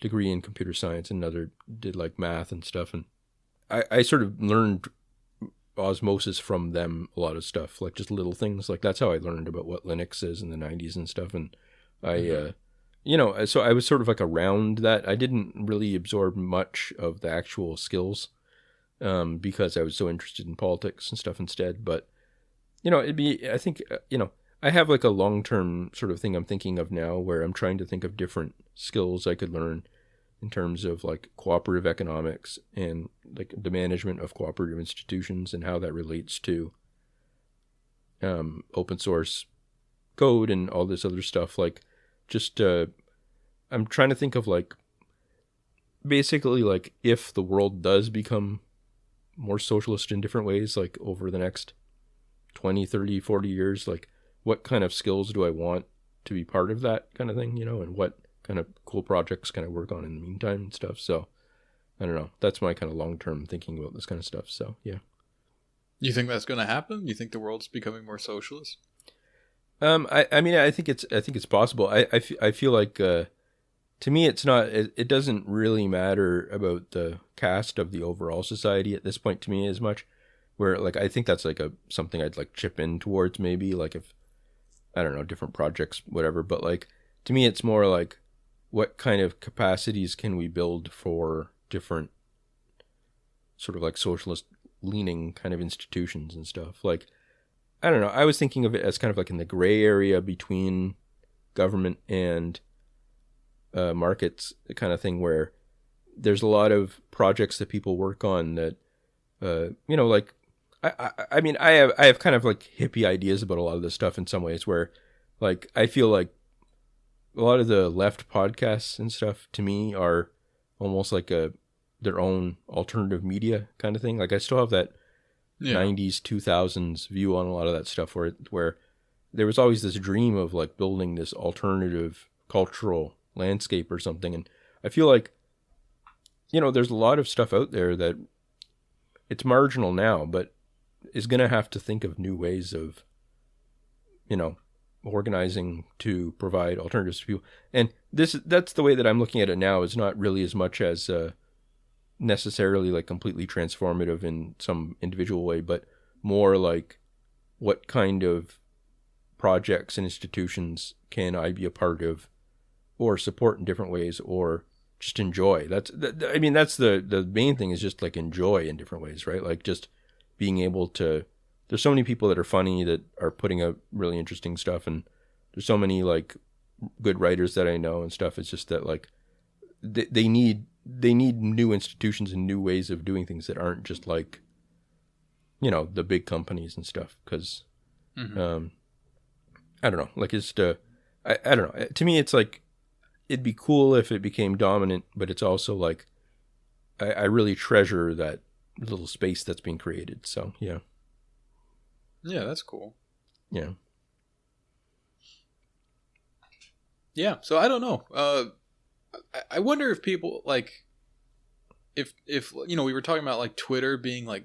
degree in computer science, and another did like math and stuff. And I sort of learned osmosis from them, a lot of stuff, like just little things. Like that's how I learned about what Linux is in the 90s and stuff. And so I was sort of like around that. I didn't really absorb much of the actual skills because I was so interested in politics and stuff instead. But, I think, I have like a long-term sort of thing I'm thinking of now where I'm trying to think of different skills I could learn in terms of like cooperative economics and like the management of cooperative institutions and how that relates to open source code and all this other stuff. Like just I'm trying to think of like basically like if the world does become more socialist in different ways, like over the next 20, 30, 40 years, like what kind of skills do I want to be part of that kind of thing, and what kind of cool projects can I work on in the meantime and stuff. So I don't know. That's my kind of long-term thinking about this kind of stuff. So yeah. You think that's going to happen? You think the world's becoming more socialist? I mean, I think it's possible. I feel like, to me, it's not, it doesn't really matter about the cast of the overall society at this point to me as much, where like, I think that's like something I'd like chip in towards maybe, like if, I don't know, different projects, whatever. But like, to me, it's more like, what kind of capacities can we build for different sort of like socialist leaning kind of institutions and stuff? Like, I don't know. I was thinking of it as kind of like in the gray area between government and markets kind of thing, where there's a lot of projects that people work on that, like, I mean, I have kind of like hippie ideas about a lot of this stuff in some ways, where like, I feel like a lot of the left podcasts and stuff to me are almost like their own alternative media kind of thing. Like I still have that 90s, 2000s view on a lot of that stuff where there was always this dream of like building this alternative cultural landscape or something. And I feel like, there's a lot of stuff out there that it's marginal now, but is going to have to think of new ways of, organizing to provide alternatives to people. And that's the way that I'm looking at it now, is not really as much as necessarily like completely transformative in some individual way, but more like what kind of projects and institutions can I be a part of or support in different ways, or just enjoy. That's the main thing, is just like enjoy in different ways, right? Like just being able to, there's so many people that are funny that are putting out really interesting stuff, and there's so many like good writers that I know and stuff. It's just that like they need new institutions and new ways of doing things that aren't just like, the big companies and stuff. Because I don't know, like it's I don't know. To me, it's like it'd be cool if it became dominant, but it's also like I really treasure that little space that's being created. So yeah. Yeah, that's cool. Yeah. Yeah, so I don't know. I wonder if people like, if we were talking about like Twitter being like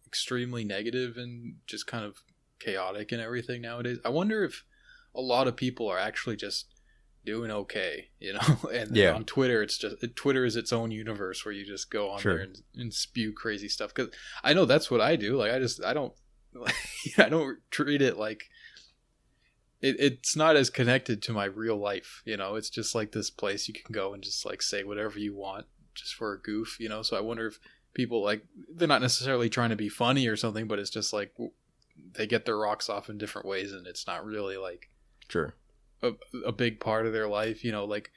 extremely negative and just kind of chaotic and everything nowadays. I wonder if a lot of people are actually just doing okay, and on Twitter, Twitter is its own universe where you just go on there and spew crazy stuff. Because I know that's what I do. Like I don't treat it like it's not as connected to my real life. It's just like this place you can go and just like say whatever you want just for a goof. So I wonder if people like, they're not necessarily trying to be funny or something, but it's just like they get their rocks off in different ways, and it's not really like a big part of their life, like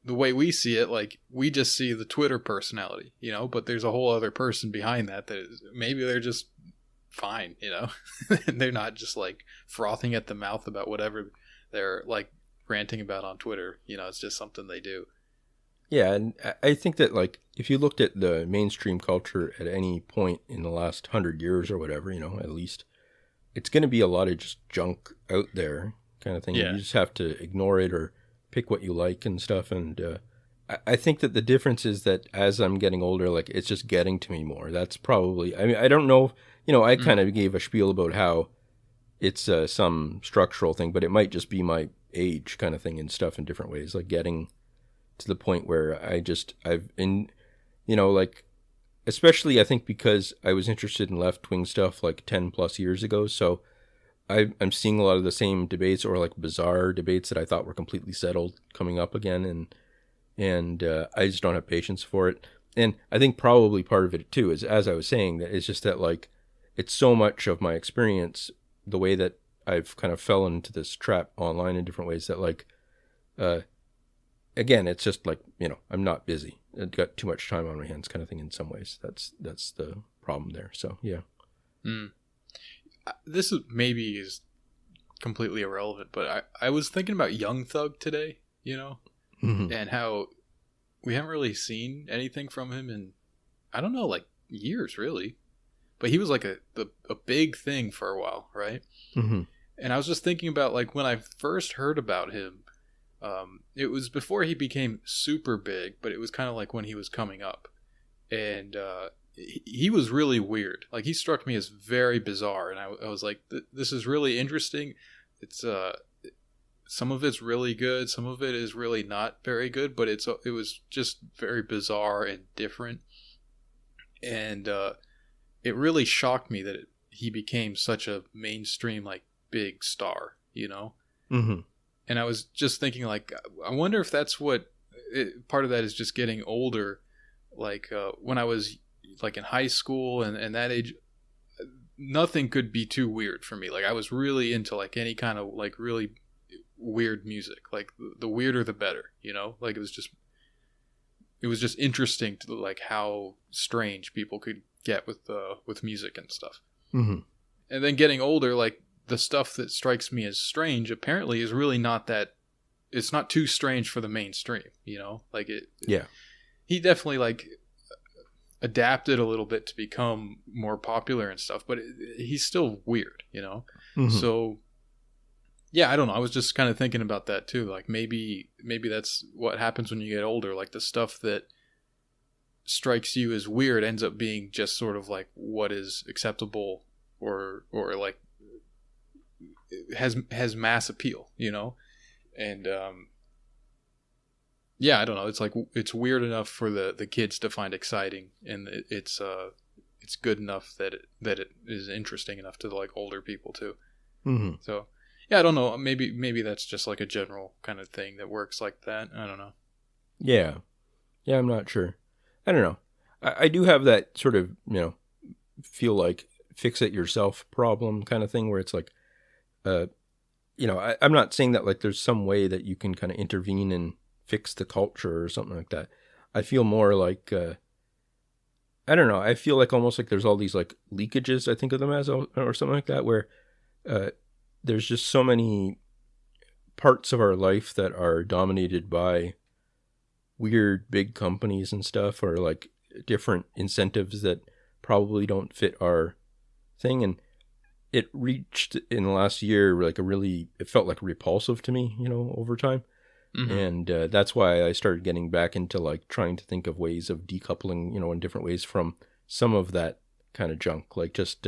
the way we see it. Like we just see the Twitter personality, but there's a whole other person behind that maybe they're just fine, and they're not just like frothing at the mouth about whatever they're like ranting about on Twitter. It's just something they do. Yeah, and I think that like if you looked at the mainstream culture at any point in the last 100 years or whatever, at least, it's going to be a lot of just junk out there kind of thing. Yeah. You just have to ignore it or pick what you like and stuff. And I think that the difference is that as I'm getting older, like it's just getting to me more. That's probably, I mean, I don't know, I kind of gave a spiel about how it's some structural thing, but it might just be my age kind of thing and stuff in different ways, like getting to the point where like, especially I think because I was interested in left-wing stuff like 10 plus years ago. So I'm seeing a lot of the same debates, or like bizarre debates that I thought were completely settled, coming up again. And I just don't have patience for it. And I think probably part of it too is, as I was saying, that it's just that like, it's so much of my experience, the way that I've kind of fell into this trap online in different ways, that like, again, it's just like, I'm not busy. I've got too much time on my hands kind of thing in some ways. That's the problem there. So, yeah. This is completely irrelevant, but I was thinking about Young Thug today, Mm-hmm. and how we haven't really seen anything from him in, I don't know, like years really. But he was like a big thing for a while, right? Mm-hmm. And I was just thinking about like when I first heard about him, it was before he became super big, but it was kind of like when he was coming up. And he was really weird. Like, he struck me as very bizarre, and I was like, this is really interesting. It's some of it's really good, some of it is really not very good, but it was just very bizarre and different. And it really shocked me that he became such a mainstream, like, big star, Mm-hmm. And I was just thinking, like, I wonder if that's part of that is just getting older. Like, when I was like in high school and that age, nothing could be too weird for me. Like, I was really into like any kind of like really weird music. Like, the weirder the better, like it was just interesting to like how strange people could get with music and stuff. Mm-hmm. And then getting older, like, the stuff that strikes me as strange apparently is really not that, it's not too strange for the mainstream, like it. Yeah. He definitely like adapted a little bit to become more popular and stuff, but he's still weird, Mm-hmm. So yeah, I don't know. I was just kind of thinking about that too. Like, maybe that's what happens when you get older. Like, the stuff that strikes you as weird ends up being just sort of like what is acceptable, or like has mass appeal, and yeah, I don't know. It's like, it's weird enough for the kids to find exciting, and it's good enough that it is interesting enough to like older people too. Mm-hmm. So yeah, I don't know. Maybe that's just like a general kind of thing that works like that. I don't know. Yeah. Yeah, I'm not sure. I don't know. I do have that sort of, feel like fix it yourself problem kind of thing, where it's like, I'm not saying that like there's some way that you can kind of intervene and fix the culture or something like that. I feel more like, I don't know. I feel like almost like there's all these like leakages, I think of them as, or something like that, where there's just so many parts of our life that are dominated by weird big companies and stuff, or like different incentives that probably don't fit our thing. And it reached in the last year like it felt like repulsive to me, over time. Mm-hmm. And that's why I started getting back into like trying to think of ways of decoupling, in different ways from some of that kind of junk, like just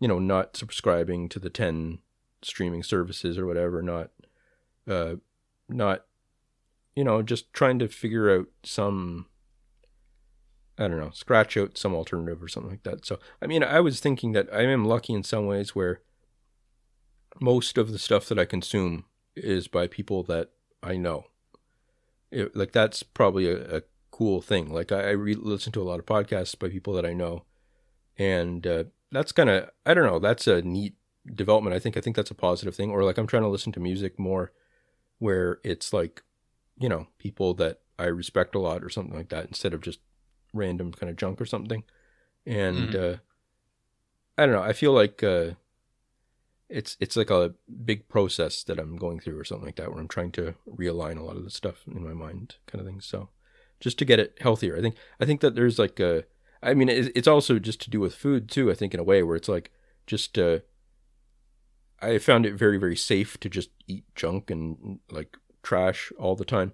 not subscribing to the 10 streaming services or whatever, not just trying to figure out some, I don't know, scratch out some alternative or something like that. So, I mean, I was thinking that I am lucky in some ways where most of the stuff that I consume is by people that I know. Like, that's probably a cool thing. Like, I listen to a lot of podcasts by people that I know. And that's kind of, I don't know, that's a neat development. I think that's a positive thing. Or like, I'm trying to listen to music more where it's like, people that I respect a lot or something like that, instead of just random kind of junk or something. And Mm-hmm. I don't know, I feel like it's like a big process that I'm going through or something like that, where I'm trying to realign a lot of the stuff in my mind kind of thing. So just to get it healthier, I think that there's like it's also just to do with food too, I think, in a way where it's like just I found it very, very safe to just eat junk and like trash all the time.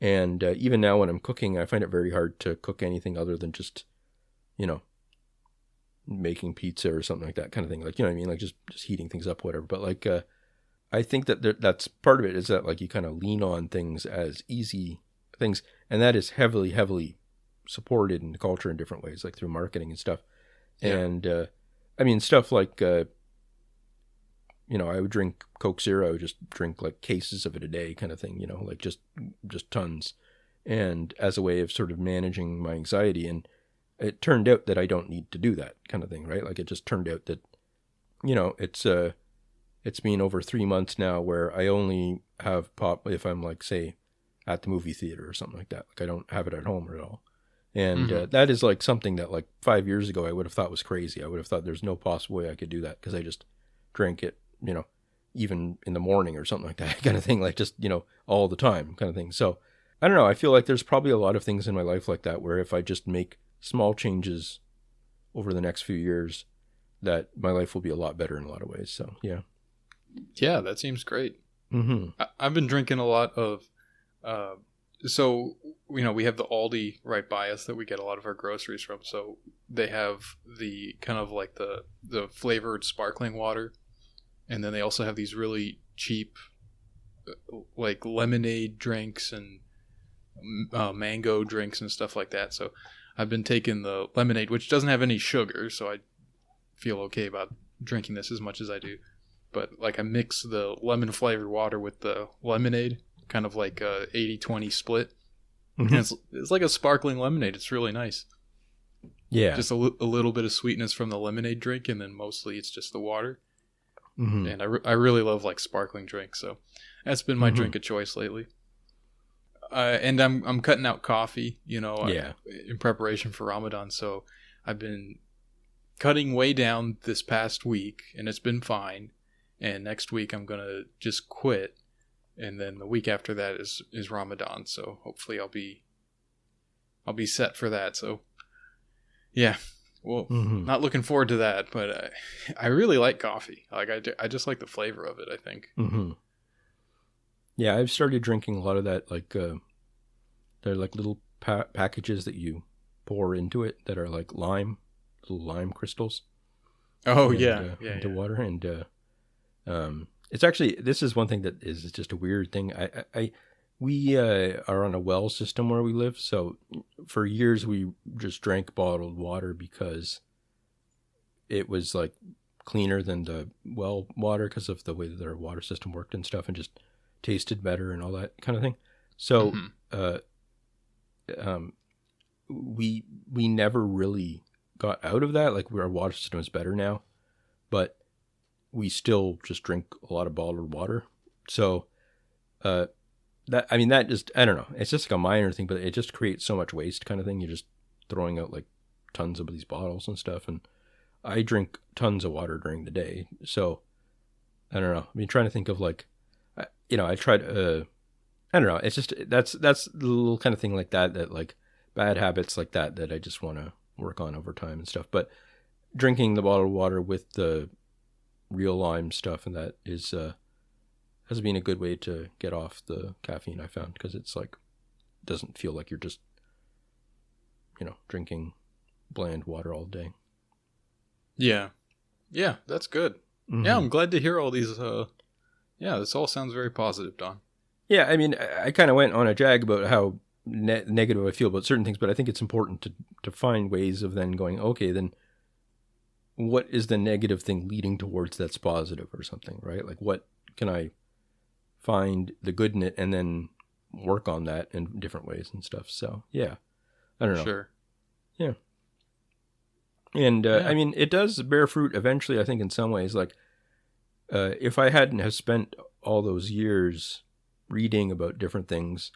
And even now when I'm cooking, I find it very hard to cook anything other than just, making pizza or something like that kind of thing. Like, you know what I mean? Like just heating things up, whatever. But like, I think that that's part of it, is that like you kind of lean on things as easy things, and that is heavily, heavily supported in the culture in different ways, like through marketing and stuff. Yeah. And I mean, stuff like I would drink Coke Zero, just drink like cases of it a day, kind of thing. Like just tons, and as a way of sort of managing my anxiety. And it turned out that I don't need to do that, kind of thing, right? Like it just turned out that it's been over 3 months now where I only have pop if I'm like, say, at the movie theater or something like that. Like I don't have it at home at all. And that is like something that like 5 years ago I would have thought was crazy. I would have thought there's no possible way I could do that, because I just drank it, even in the morning or something like that kind of thing, like just, all the time kind of thing. So I don't know. I feel like there's probably a lot of things in my life like that, where if I just make small changes over the next few years, that my life will be a lot better in a lot of ways. So, yeah. Yeah, that seems great. Mm-hmm. I've been drinking a lot of, so, we have the Aldi right by us that we get a lot of our groceries from. So they have the kind of like the flavored sparkling water. And then they also have these really cheap, like lemonade drinks and mango drinks and stuff like that. So I've been taking the lemonade, which doesn't have any sugar. So I feel okay about drinking this as much as I do. But like I mix the lemon flavored water with the lemonade, kind of like a 80-20 split. Mm-hmm. And it's like a sparkling lemonade. It's really nice. Yeah. Just a little bit of sweetness from the lemonade drink, and then mostly it's just the water. Mm-hmm. And I really love like sparkling drinks, so that's been my drink of choice lately. And I'm cutting out coffee, in preparation for Ramadan. So I've been cutting way down this past week, and it's been fine. And next week I'm gonna just quit, and then the week after that is Ramadan. So hopefully I'll be set for that. So yeah. Well, not looking forward to that, but I really like coffee. Like I just like the flavor of it, I think. Mm-hmm. Yeah, I've started drinking a lot of that. Like they're like little packages that you pour into it that are like little lime crystals. Oh, and, into water. And it's actually, this is one thing that is just a weird thing. We are on a well system where we live, so for years we just drank bottled water because it was like cleaner than the well water because of the way that their water system worked and stuff, and just tasted better and all that kind of thing. So we never really got out of that. Like our water system is better now, but we still just drink a lot of bottled water. So that just, I don't know. It's just like a minor thing, but it just creates so much waste kind of thing. You're just throwing out like tons of these bottles and stuff. And I drink tons of water during the day. So I don't know. I mean, trying to think of like, I tried, I don't know. It's just, that's the little kind of thing like that like bad habits like that I just want to work on over time and stuff. But drinking the bottled water with the real lime stuff, and that is, has been a good way to get off the caffeine, I found, because it's like doesn't feel like you're just drinking bland water all day. Yeah that's good. Yeah, I'm glad to hear all these this all sounds very positive, Don. Yeah, I mean, I kind of went on a jag about how negative I feel about certain things, but I think it's important to find ways of then going, okay, then what is the negative thing leading towards that's positive or something, right? Like what can I find the good in it and then work on that in different ways and stuff. So yeah, I don't know. Sure. Yeah. And I mean, it does bear fruit eventually, I think, in some ways. Like if I hadn't have spent all those years reading about different things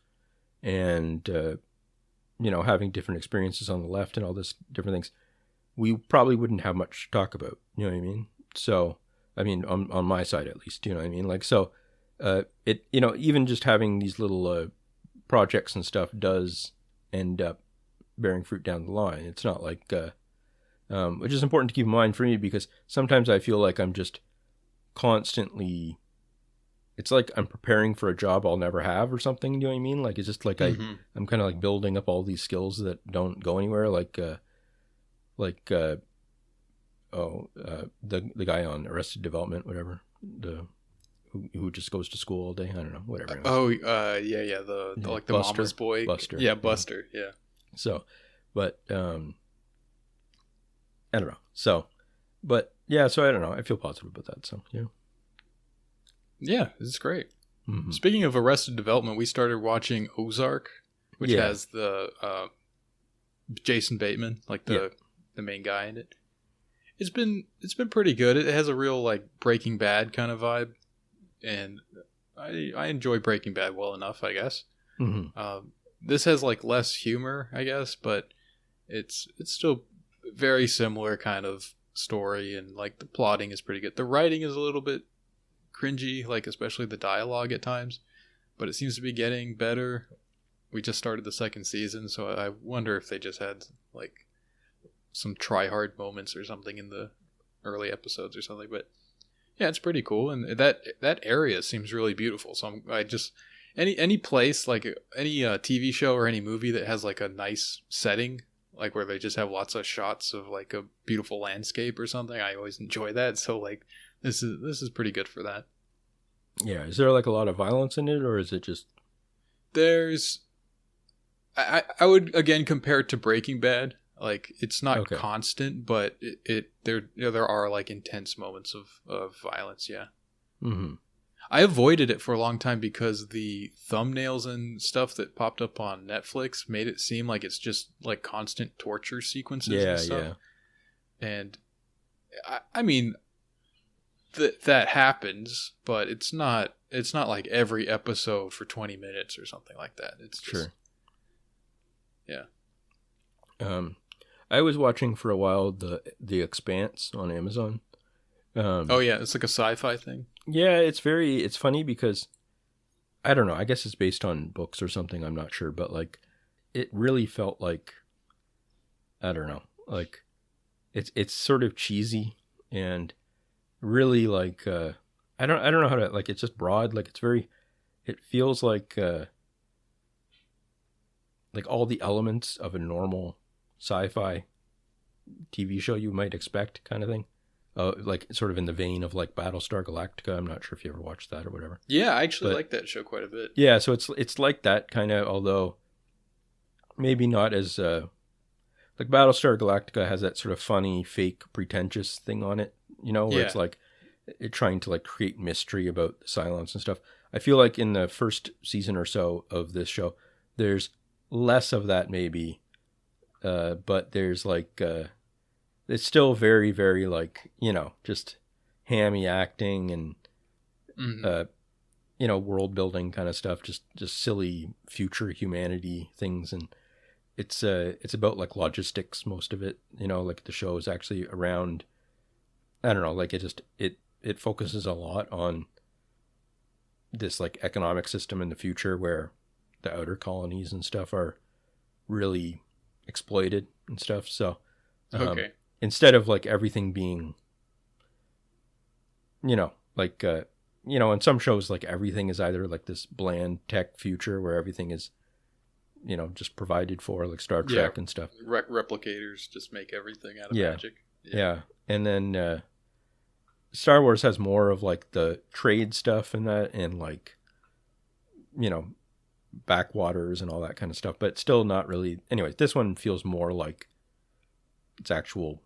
and having different experiences on the left and all this different things, we probably wouldn't have much to talk about. You know what I mean? So I mean, on my side at least, you know what I mean? Like, so it, even just having these little projects and stuff does end up bearing fruit down the line. It's not like, which is important to keep in mind for me, because sometimes I feel like I'm just constantly, it's like I'm preparing for a job I'll never have or something. You know what I mean? Like, it's just like I'm kind of like building up all these skills that don't go anywhere. The guy on Arrested Development, whatever, who just goes to school all day. I don't know, whatever. Yeah. The like the Buster, mama's boy. Buster. Yeah, Buster. Yeah. So, but I don't know. So, but yeah. So I don't know. I feel positive about that. So yeah. Yeah, it's great. Mm-hmm. Speaking of Arrested Development, we started watching Ozark, which has the Jason Bateman, like the main guy in it. It's been pretty good. It has a real like Breaking Bad kind of vibe, and I enjoy Breaking Bad well enough, I guess. Mm-hmm. This has like less humor, I guess, but it's still very similar kind of story, and like the plotting is pretty good. The writing is a little bit cringy, like especially the dialogue at times, but it seems to be getting better. We just started the second season, so I wonder if they just had like some try hard moments or something in the early episodes or something. But yeah, it's pretty cool, and that area seems really beautiful. So I just any place, like any TV show or any movie that has like a nice setting, like where they just have lots of shots of like a beautiful landscape or something, I always enjoy that. So like this is pretty good for that. Yeah, is there like a lot of violence in it, or is it just? There's, I would again compare it to Breaking Bad. Like it's not constant, but there are like intense moments of violence. Yeah. Mm-hmm. I avoided it for a long time because the thumbnails and stuff that popped up on Netflix made it seem like it's just like constant torture sequences and stuff. Yeah. And I mean, that happens, but it's not like every episode for 20 minutes or something like that. It's just, sure. Yeah. I was watching for a while the Expanse on Amazon. Oh yeah, it's like a sci-fi thing. Yeah, it's funny because I don't know, I guess it's based on books or something, I'm not sure, but like it really felt like, I don't know, like it's sort of cheesy and really like I don't know how to, like, it's just broad, like it feels like all the elements of a normal sci-fi TV show you might expect, kind of thing. Like sort of in the vein of like Battlestar Galactica. I'm not sure if you ever watched that or whatever. Yeah, I actually like that show quite a bit. Yeah, so it's like that kind of, although maybe not as like Battlestar Galactica has that sort of funny, fake, pretentious thing on it, where it's like it trying to like create mystery about silence and stuff. I feel like in the first season or so of this show, there's less of that maybe, but there's like it's still very, very like, just hammy acting and world building kind of stuff, just silly future humanity things, and it's about like logistics, most of it, like the show is actually around, I don't know, like it focuses a lot on this like economic system in the future where the outer colonies and stuff are really exploited and stuff. So instead of like everything being, like in some shows, like everything is either like this bland tech future where everything is, just provided for, like Star Trek and stuff. Replicators just make everything out of magic. Yeah. And then Star Wars has more of like the trade stuff and that, and like, backwaters and all that kind of stuff, but still not really. Anyways, this one feels more like it's actual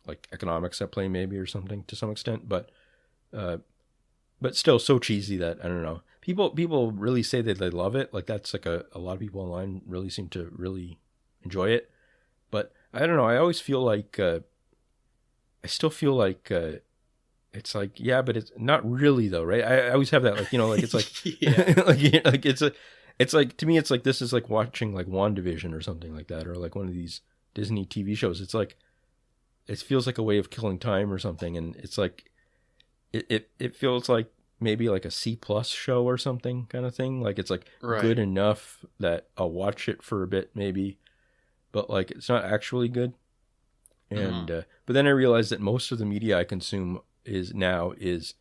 like economics at play maybe, or something to some extent, but still so cheesy that I don't know. People really say that they love it. Like that's like a lot of people online really seem to really enjoy it. But I don't know. I always feel like I still feel like it's like, yeah, but it's not really though, right? I always have that, like, like it's like like it's like, to me it's like this is like watching like WandaVision or something like that, or like one of these Disney TV shows. It's like it feels like a way of killing time or something, and it's like it feels like maybe like a C+ show or something kind of thing. Like it's like good enough that I'll watch it for a bit maybe, but like it's not actually good. And but then I realized that most of the media I consume is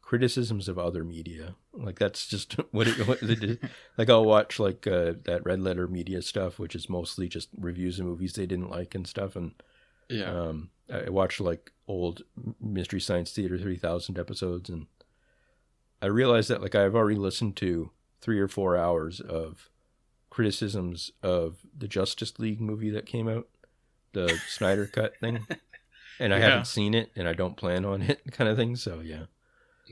criticisms of other media. Like that's just what it is. Like I'll watch like that Red Letter Media stuff, which is mostly just reviews of movies they didn't like and stuff. And I watched like old Mystery Science Theater 3000 episodes, and I realized that like I've already listened to 3 or 4 hours of criticisms of the Justice League movie that came out, the Snyder Cut thing, and I haven't seen it, and I don't plan on it, kind of thing. So yeah,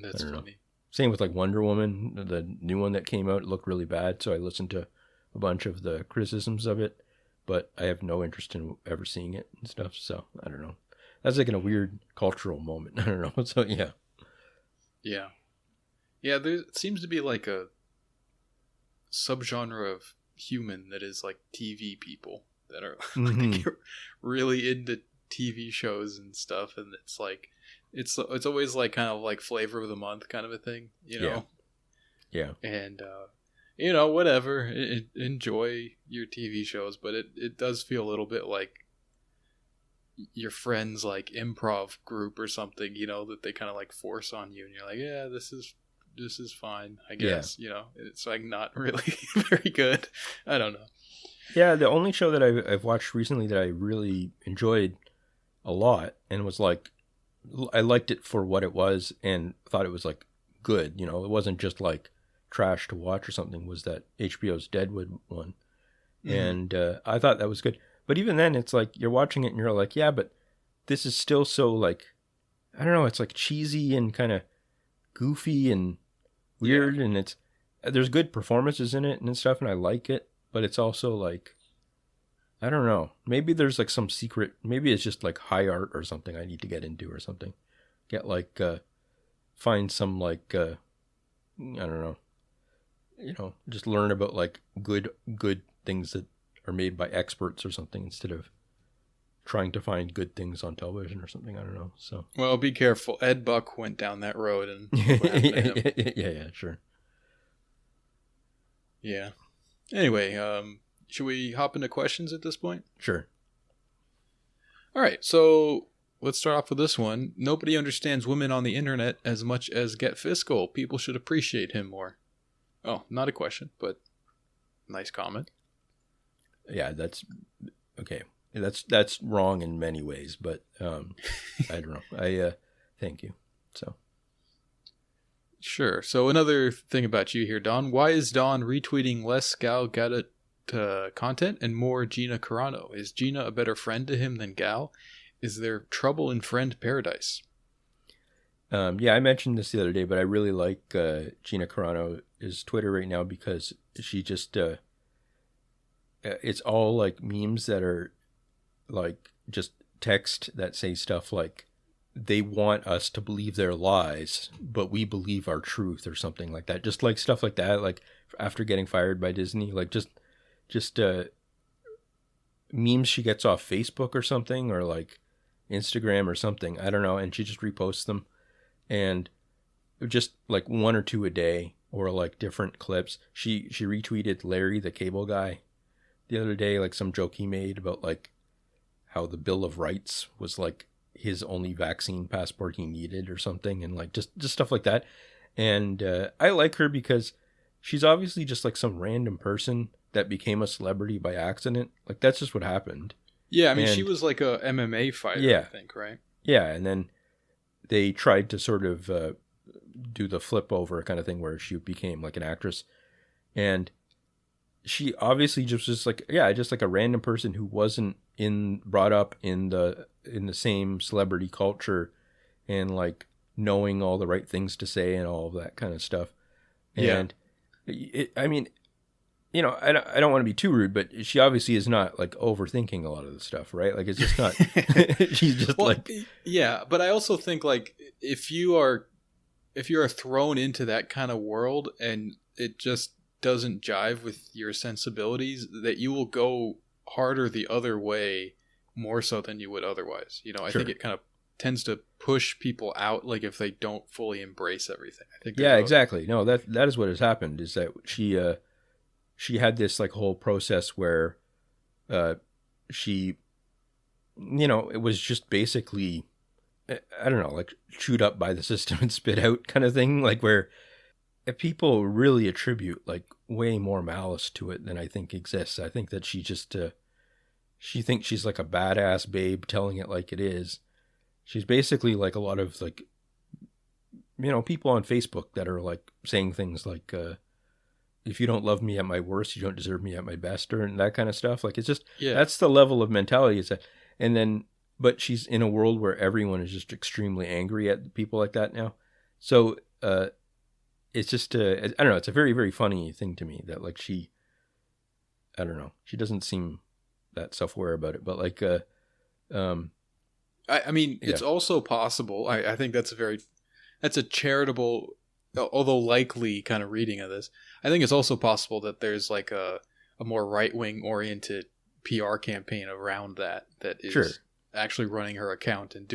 that's funny. Know. Same with like Wonder Woman, the new one that came out, it looked really bad, so I listened to a bunch of the criticisms of it, but I have no interest in ever seeing it and stuff. So I don't know. That's like in a weird cultural moment. I don't know. So yeah. Yeah, there seems to be like a subgenre of human that is like TV people that are like really into TV shows and stuff, and it's like it's always like kind of like flavor of the month kind of a thing, you know. Yeah. And you know, whatever, enjoy your TV shows, but it does feel a little bit like your friends like improv group or something, you know, that they kind of like force on you, and you're like, yeah, this is fine, I guess. You know, it's like not really very good. I don't know. Yeah, the only show that I've watched recently that I really enjoyed a lot and was like, I liked it for what it was and thought it was like good, you know, it wasn't just like trash to watch or something, was that HBO's Deadwood one. And I thought that was good. But even then, it's like you're watching it and you're like, yeah, but this is still so like, I don't know, it's like cheesy and kind of goofy and weird, and there's good performances in it and stuff, and I like it, but it's also like, I don't know, maybe there's like some secret, maybe it's just like high art or something I need to get into or something. Get like, find some like, I don't know, you know, just learn about like good things that are made by experts or something instead of trying to find good things on television or something. I don't know. So, well, be careful. Ed Buck went down that road, and yeah, sure. Yeah. Anyway, should we hop into questions at this point? Sure. All right. So let's start off with this one. Nobody understands women on the internet as much as Get Fiscal. People should appreciate him more. Oh, not a question, but nice comment. Yeah, that's okay. That's wrong in many ways, but I don't know. Thank you. So sure. So another thing about you here, Don. Why is Don retweeting less Gal Gadot content and more Gina Carano? Is Gina a better friend to him than Gal? Is there trouble in friend paradise? Yeah, I mentioned this the other day, but I really like Gina Carano's Twitter right now because she just it's all like memes that are like just text that say stuff like, they want us to believe their lies, but we believe our truth, or something like that. Just like stuff like that, like after getting fired by Disney, like just memes she gets off Facebook or something, or like Instagram or something. I don't know. And she just reposts them, and just like one or two a day, or like different clips. She retweeted Larry the Cable Guy the other day, like some joke he made about like how the Bill of Rights was like his only vaccine passport he needed or something, and like just stuff like that. And I like her because she's obviously just like some random person that became a celebrity by accident. Like that's just what happened. Yeah, I mean, she was like a MMA fighter, I think, right? Yeah, and then they tried to sort of do the flip over kind of thing where she became like an actress, and she obviously just was like, just like a random person who wasn't brought up in the same celebrity culture, and like knowing all the right things to say and all of that kind of stuff. And I mean, you know, I don't want to be too rude, but she obviously is not like overthinking a lot of the stuff, right? Like it's just not. She's just like. Yeah, but I also think like if you are thrown into that kind of world and it just doesn't jive with your sensibilities, that you will go harder the other way more so than you would otherwise. You know, I think it kind of tends to push people out, like if they don't fully embrace everything. I think. Yeah, exactly. No, that is what has happened. Is that she had this like whole process where she, you know, it was just basically, I don't know, like chewed up by the system and spit out kind of thing, like where people really attribute like way more malice to it than I think exists. I think that she just she thinks she's like a badass babe telling it like it is. She's basically like a lot of like, people on Facebook that are like saying things like, if you don't love me at my worst, you don't deserve me at my best, or and that kind of stuff. Like, it's just, that's the level of mentality. But she's in a world where everyone is just extremely angry at people like that now. So, it's just, I don't know. It's a very, very funny thing to me that like I don't know. She doesn't seem that self-aware about it, but like, I mean, it's also possible. I think that's a charitable, although likely kind of reading of this. I think it's also possible that there's like a more right-wing oriented PR campaign around that is actually running her account and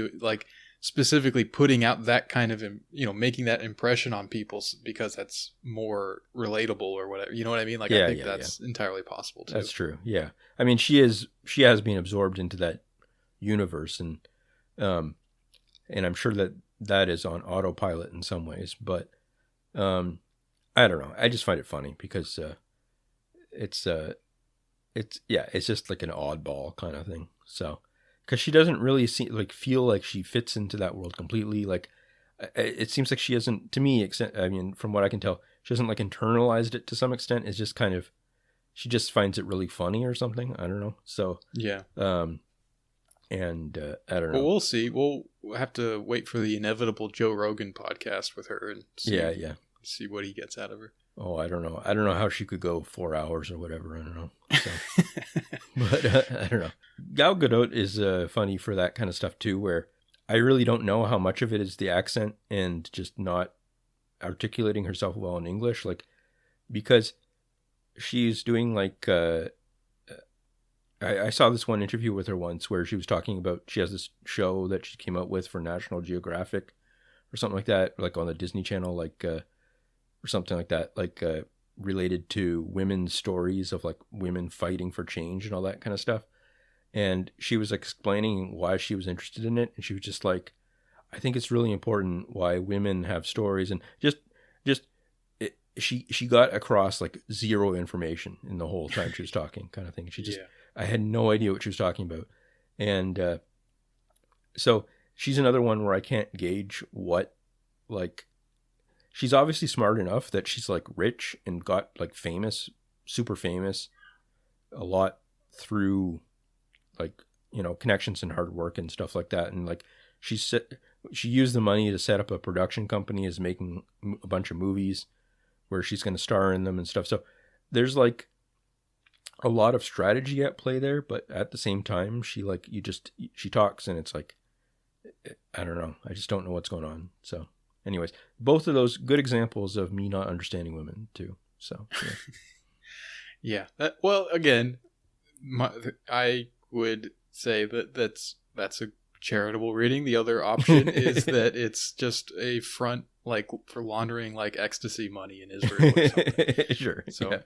specifically putting out that kind of, making that impression on people because that's more relatable or whatever. You know what I mean? Like, I think that's entirely possible too. That's true. Yeah. I mean, she has been absorbed into that universe, and I'm sure that is on autopilot in some ways, but I don't know. I just find it funny because it's just like an oddball kind of thing. So, because she doesn't really feel like she fits into that world completely. Like, it seems like she hasn't, to me, from what I can tell, she hasn't like internalized it to some extent. It's just kind of, she just finds it really funny or something. I don't know. So yeah. And I don't know. Well, we'll see. We'll have to wait for the inevitable Joe Rogan podcast with her and see what he gets out of her. Oh, I don't know. I don't know how she could go 4 hours or whatever. I don't know. So. But I don't know. Gal Gadot is funny for that kind of stuff too, where I really don't know how much of it is the accent and just not articulating herself well in English. Like, because she's doing like... I saw this one interview with her once where she was talking about, she has this show that she came out with for National Geographic or something like that, like on the Disney Channel, like, or something like that, like, related to women's stories of like women fighting for change and all that kind of stuff. And she was explaining why she was interested in it. And she was just like, I think it's really important why women have stories, and she got across like zero information in the whole time she was talking, kind of thing. She just, I had no idea what she was talking about. And so she's another one where I can't gauge what, like, she's obviously smart enough that she's like rich and got like famous, super famous a lot through like, connections and hard work and stuff like that. And like she used the money to set up a production company, is making a bunch of movies where she's going to star in them and stuff. So there's like a lot of strategy at play there, but at the same time, she talks and it's like, I don't know. I just don't know what's going on. So anyways, both of those good examples of me not understanding women too. So yeah. Well, again, I would say that's a charitable reading. The other option is that it's just a front, like, for laundering like ecstasy money in Israel or something. Sure. So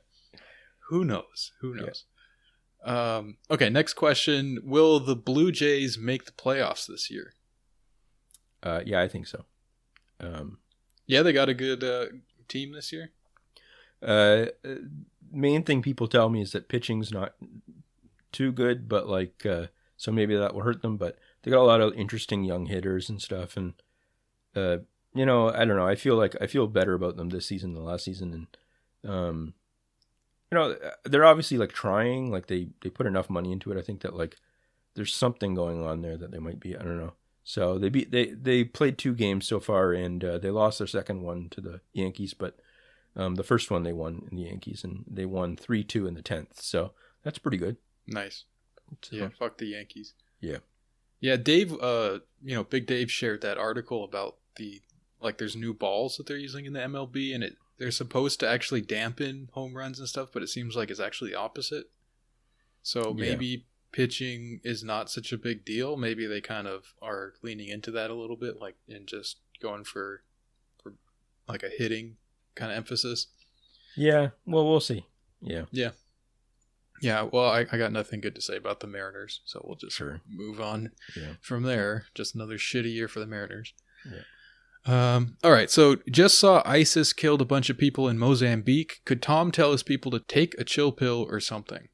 who knows? Okay, next question. Will the Blue Jays make the playoffs this year? Yeah, I think so. Yeah, they got a good team this year. Main thing people tell me is that pitching's not too good, but like, so maybe that will hurt them, but they got a lot of interesting young hitters and stuff. And, I don't know. I feel better about them this season than last season. And, they're obviously like trying, like they put enough money into it. I think that like there's something going on there that they might be, I don't know. So they played 2 games so far, and they lost their second one to the Yankees, but the first one they won in the Yankees, and they won 3-2 in the 10th. So that's pretty good. Nice. So, yeah, fuck the Yankees. Yeah. Yeah, Dave, Big Dave shared that article about there's new balls that they're using in the MLB, and they're supposed to actually dampen home runs and stuff, but it seems like it's actually the opposite. So maybe pitching is not such a big deal. Maybe they kind of are leaning into that a little bit, like, and just going for like a hitting kind of emphasis. Yeah, well, we'll see. Yeah. Yeah, well, I got nothing good to say about the Mariners, so we'll just move on from there. Just another shitty year for the Mariners. Yeah. All right, so just saw ISIS killed a bunch of people in Mozambique. Could Tom tell his people to take a chill pill or something?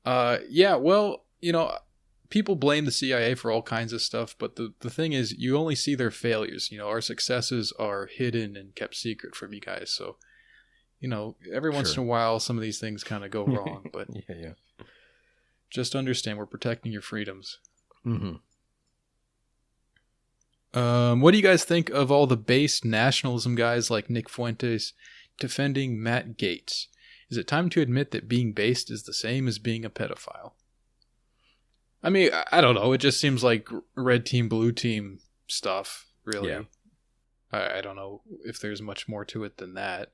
Yeah, well, people blame the CIA for all kinds of stuff, but the thing is, you only see their failures. Our successes are hidden and kept secret from you guys. So, every once in a while, some of these things kind of go wrong. But yeah. Just understand, we're protecting your freedoms. Mm-hmm. What do you guys think of all the base nationalism guys like Nick Fuentes defending Matt Gaetz? Is it time to admit that being based is the same as being a pedophile? I mean, I don't know. It just seems like red team, blue team stuff, really. Yeah. I don't know if there's much more to it than that.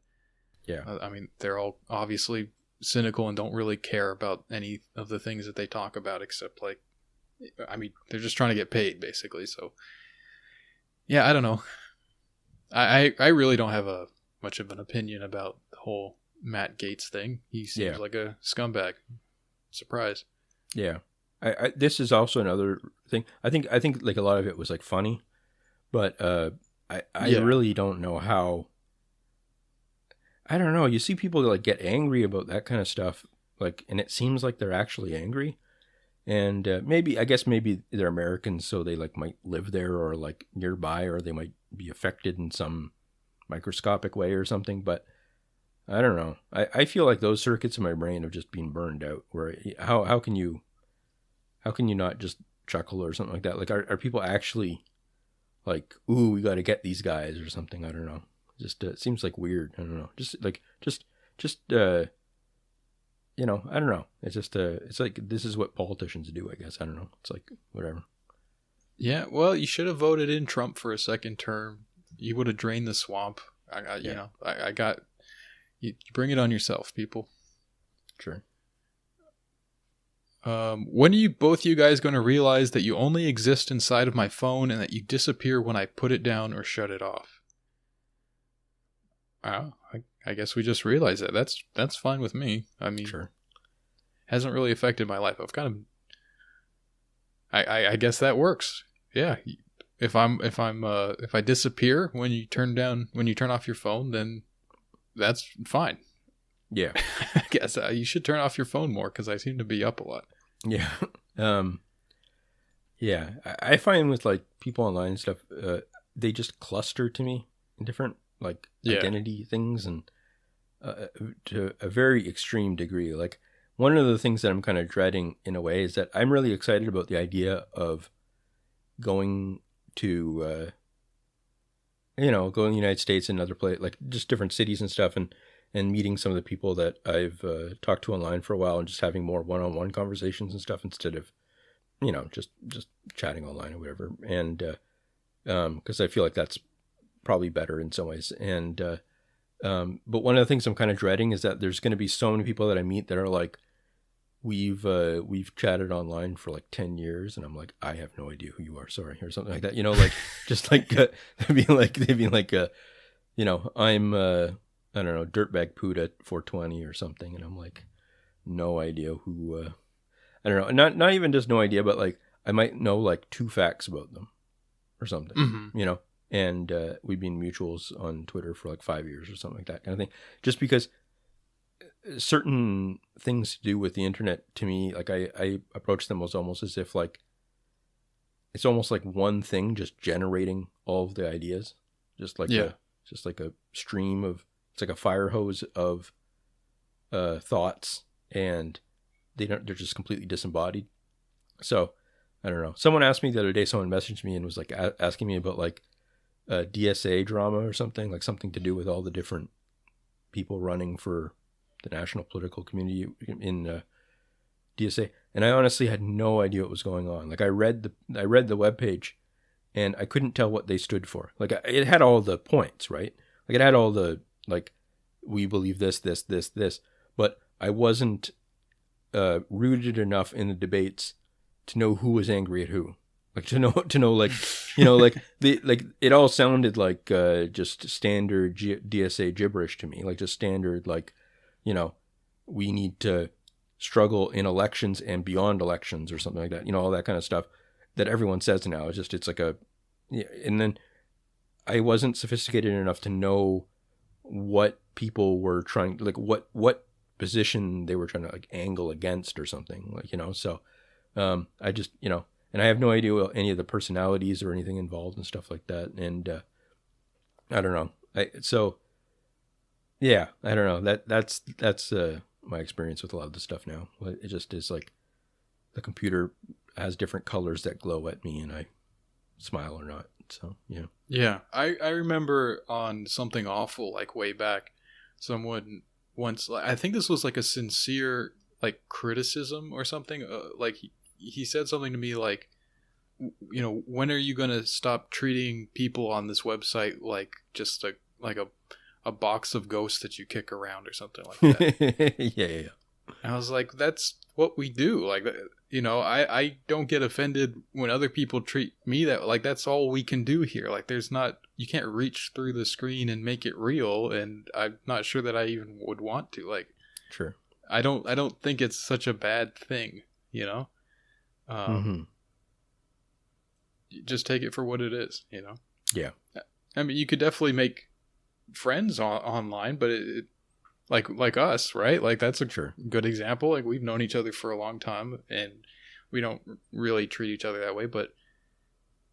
Yeah. I mean, they're all obviously cynical and don't really care about any of the things that they talk about, except they're just trying to get paid, basically. So, yeah, I don't know. I really don't have much of an opinion about the whole Matt Gaetz thing. He seems like a scumbag. Surprise. Yeah. I this is also another thing. I think like a lot of it was like funny, but I really don't know how. I don't know. You see people like get angry about that kind of stuff, like, and it seems like they're actually angry. And maybe they're Americans, so they like might live there or like nearby, or they might be affected in some microscopic way or something. But I don't know. I feel like those circuits in my brain have just been burned out. Where how can you not just chuckle or something like that? Like, are people actually like, ooh, we got to get these guys or something? I don't know. Just it seems like weird. I don't know. I don't know. It's just it's like, this is what politicians do, I guess. I don't know. It's like, whatever. Yeah, well, you should have voted in Trump for a second term. You would have drained the swamp. I got you bring it on yourself, people. Sure. When are you guys going to realize that you only exist inside of my phone and that you disappear when I put it down or shut it off? I guess we just realized that. That's fine with me. I mean, sure. Hasn't really affected my life. I've kind of, I guess that works. Yeah. If I disappear when you turn off your phone, then that's fine. Yeah. I guess you should turn off your phone more, because I seem to be up a lot. Yeah. Yeah. I find with like people online and stuff, they just cluster to me in different like identity things, and to a very extreme degree. Like, one of the things that I'm kind of dreading in a way is that I'm really excited about the idea of going to, going to the United States and other places, like just different cities and stuff, and meeting some of the people that I've talked to online for a while, and just having more one-on-one conversations and stuff instead of, just chatting online or whatever. And because I feel like that's probably better in some ways. And but one of the things I'm kind of dreading is that there's going to be so many people that I meet that are like, we've chatted online for like 10 years, and I'm like, I have no idea who you are, sorry, or something like that, like just like they'd be like I'm I don't know, dirtbag poot at 420 or something, and I'm like, no idea who I don't know, not even just no idea, but like I might know like 2 facts about them or something. Mm-hmm. And we've been mutuals on Twitter for like 5 years or something like that kind of thing. Just because certain things to do with the internet, to me, like I approach them as almost as if like it's almost like one thing just generating all of the ideas, just like a stream of, it's like a fire hose of thoughts, and they're just completely disembodied. So I don't know. Someone asked me the other day. Someone messaged me and was like asking me about like DSA drama or something, like something to do with all the different people running for the national political community in DSA, and I honestly had no idea what was going on. Like I read the webpage, and I couldn't tell what they stood for. Like it had all the points, right? Like it had all the like, we believe this, but I wasn't rooted enough in the debates to know who was angry at who. Like to know like, like it all sounded like just standard DSA gibberish to me, like just standard like, we need to struggle in elections and beyond elections or something like that, all that kind of stuff that everyone says now. It's like and then I wasn't sophisticated enough to know what people were trying, like what position they were trying to like angle against or something, like, so I just, and I have no idea what any of the personalities or anything involved and stuff like that. And I don't know. Yeah, I don't know. That's my experience with a lot of the stuff now. It just is like the computer has different colors that glow at me, and I smile or not. So yeah. Yeah, I remember on Something Awful, like way back, someone once, I think this was like a sincere like criticism or something. Like he said something to me like, when are you gonna stop treating people on this website like just a box of ghosts that you kick around or something like that? Yeah. And I was like, that's what we do. Like, I don't get offended when other people treat me like that's all we can do here. Like, you can't reach through the screen and make it real. And I'm not sure that I even would want to. Like, sure. I don't think it's such a bad thing, Mm-hmm. Just take it for what it is, Yeah. I mean, you could definitely make friends online, but it like us, right? Like that's a Sure. good example. Like we've known each other for a long time and we don't really treat each other that way, but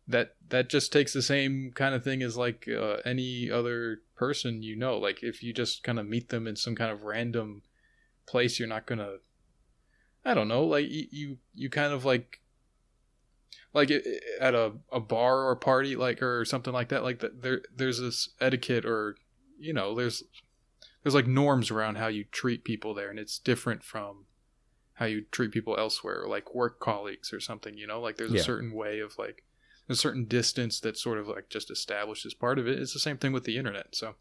that just takes the same kind of thing as like any other person, like if you just kind of meet them in some kind of random place, you're not gonna, I don't know, like you kind of like at a bar or a party, like, or something like that, like that there's this etiquette, or there's like norms around how you treat people there, and it's different from how you treat people elsewhere, like work colleagues or something, like there's a certain way of like a certain distance that's sort of like just established as part of it. It's the same thing with the internet. So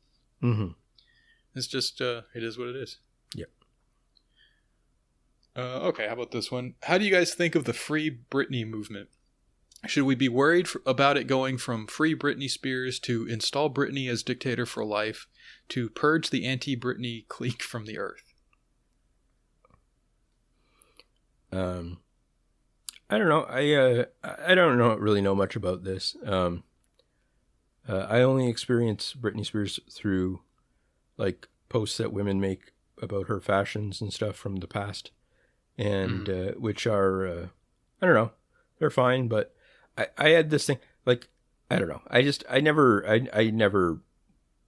it's just it is what it is. Yep. Okay, how about this one? How do you guys think of the Free Britney movement? Should we be worried about it going from Free Britney Spears to Install Britney as dictator for life to purge the anti-Britney clique from the earth? I don't know. I don't really know much about this. I only experience Britney Spears through like posts that women make about her fashions and stuff from the past, and which are I don't know, they're fine, but I had this thing, like, I don't know. I never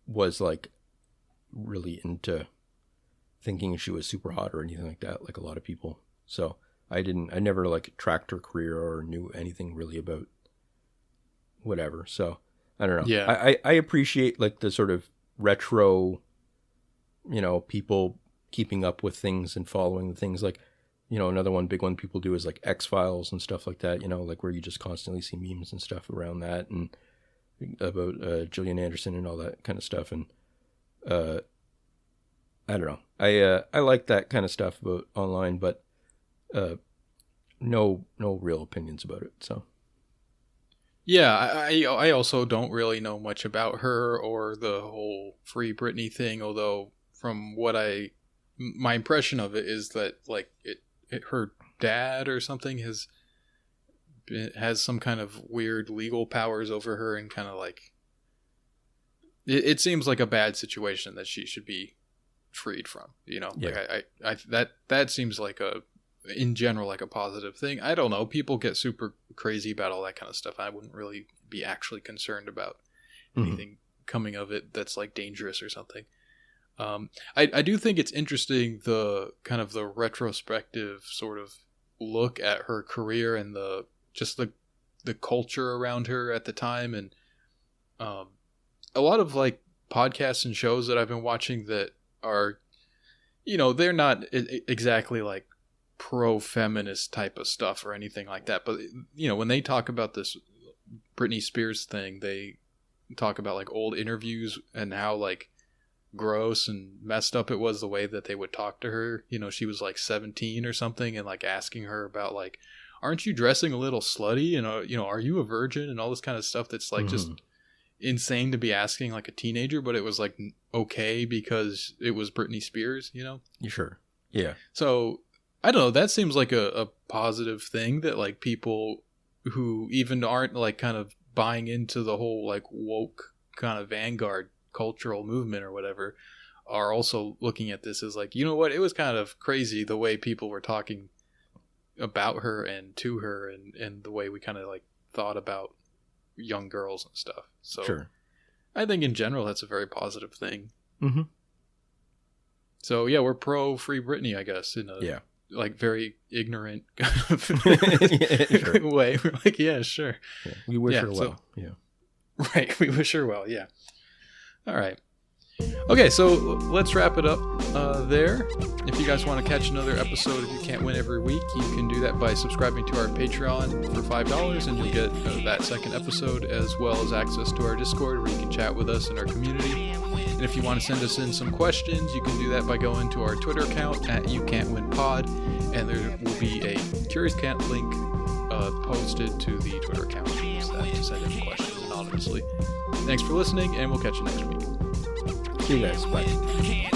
was like really into thinking she was super hot or anything like that, like a lot of people. So I never like tracked her career or knew anything really about whatever. So I don't know. Yeah. I appreciate like the sort of retro, people keeping up with things and following the things, like, another big one people do is like X-Files and stuff like that, like where you just constantly see memes and stuff around that and about Gillian Anderson and all that kind of stuff. And I don't know. I like that kind of stuff about online, but no real opinions about it. So yeah, I also don't really know much about her or the whole Free Britney thing, although from what my impression of it is that like her dad or something has some kind of weird legal powers over her, and kind of like it seems like a bad situation that she should be freed from, Yeah. Like that seems like in general like a positive thing. I don't know, people get super crazy about all that kind of stuff. I wouldn't really be actually concerned about anything coming of it that's like dangerous or something. I do think it's interesting, the kind of the retrospective sort of look at her career and the culture around her at the time, and a lot of like podcasts and shows that I've been watching that are, they're not exactly like pro-feminist type of stuff or anything like that, but when they talk about this Britney Spears thing, they talk about like old interviews and how like gross and messed up it was the way that they would talk to her. She was like 17 or something, and like asking her about like, aren't you dressing a little slutty, and are you a virgin, and all this kind of stuff that's like just insane to be asking like a teenager, but it was like okay because it was Britney Spears. Sure. Yeah. So I don't know, that seems like a positive thing, that like people who even aren't like kind of buying into the whole like woke kind of vanguard cultural movement or whatever are also looking at this as like, it was kind of crazy the way people were talking about her and to her, and the way we kind of like thought about young girls and stuff. So Sure. I think in general that's a very positive thing. Mm-hmm. So yeah, we're pro Free Britney, I guess, in a Yeah. like very ignorant kind of Yeah, sure. way. We're like, yeah, sure. Yeah. We wish Yeah, her well. so- Yeah. Right, we wish her well, yeah. All right. Okay, so let's wrap it up there. If you guys want to catch another episode of You Can't Win every week, you can do that by subscribing to our Patreon for $5, and you'll get that second episode, as well as access to our Discord, where you can chat with us in our community. And if you want to send us in some questions, you can do that by going to our Twitter account at You Can't Win Pod, and there will be a Curious Cat link posted to the Twitter account. Use that to send in questions anonymously. Thanks for listening, and we'll catch you next week. See you guys. Bye.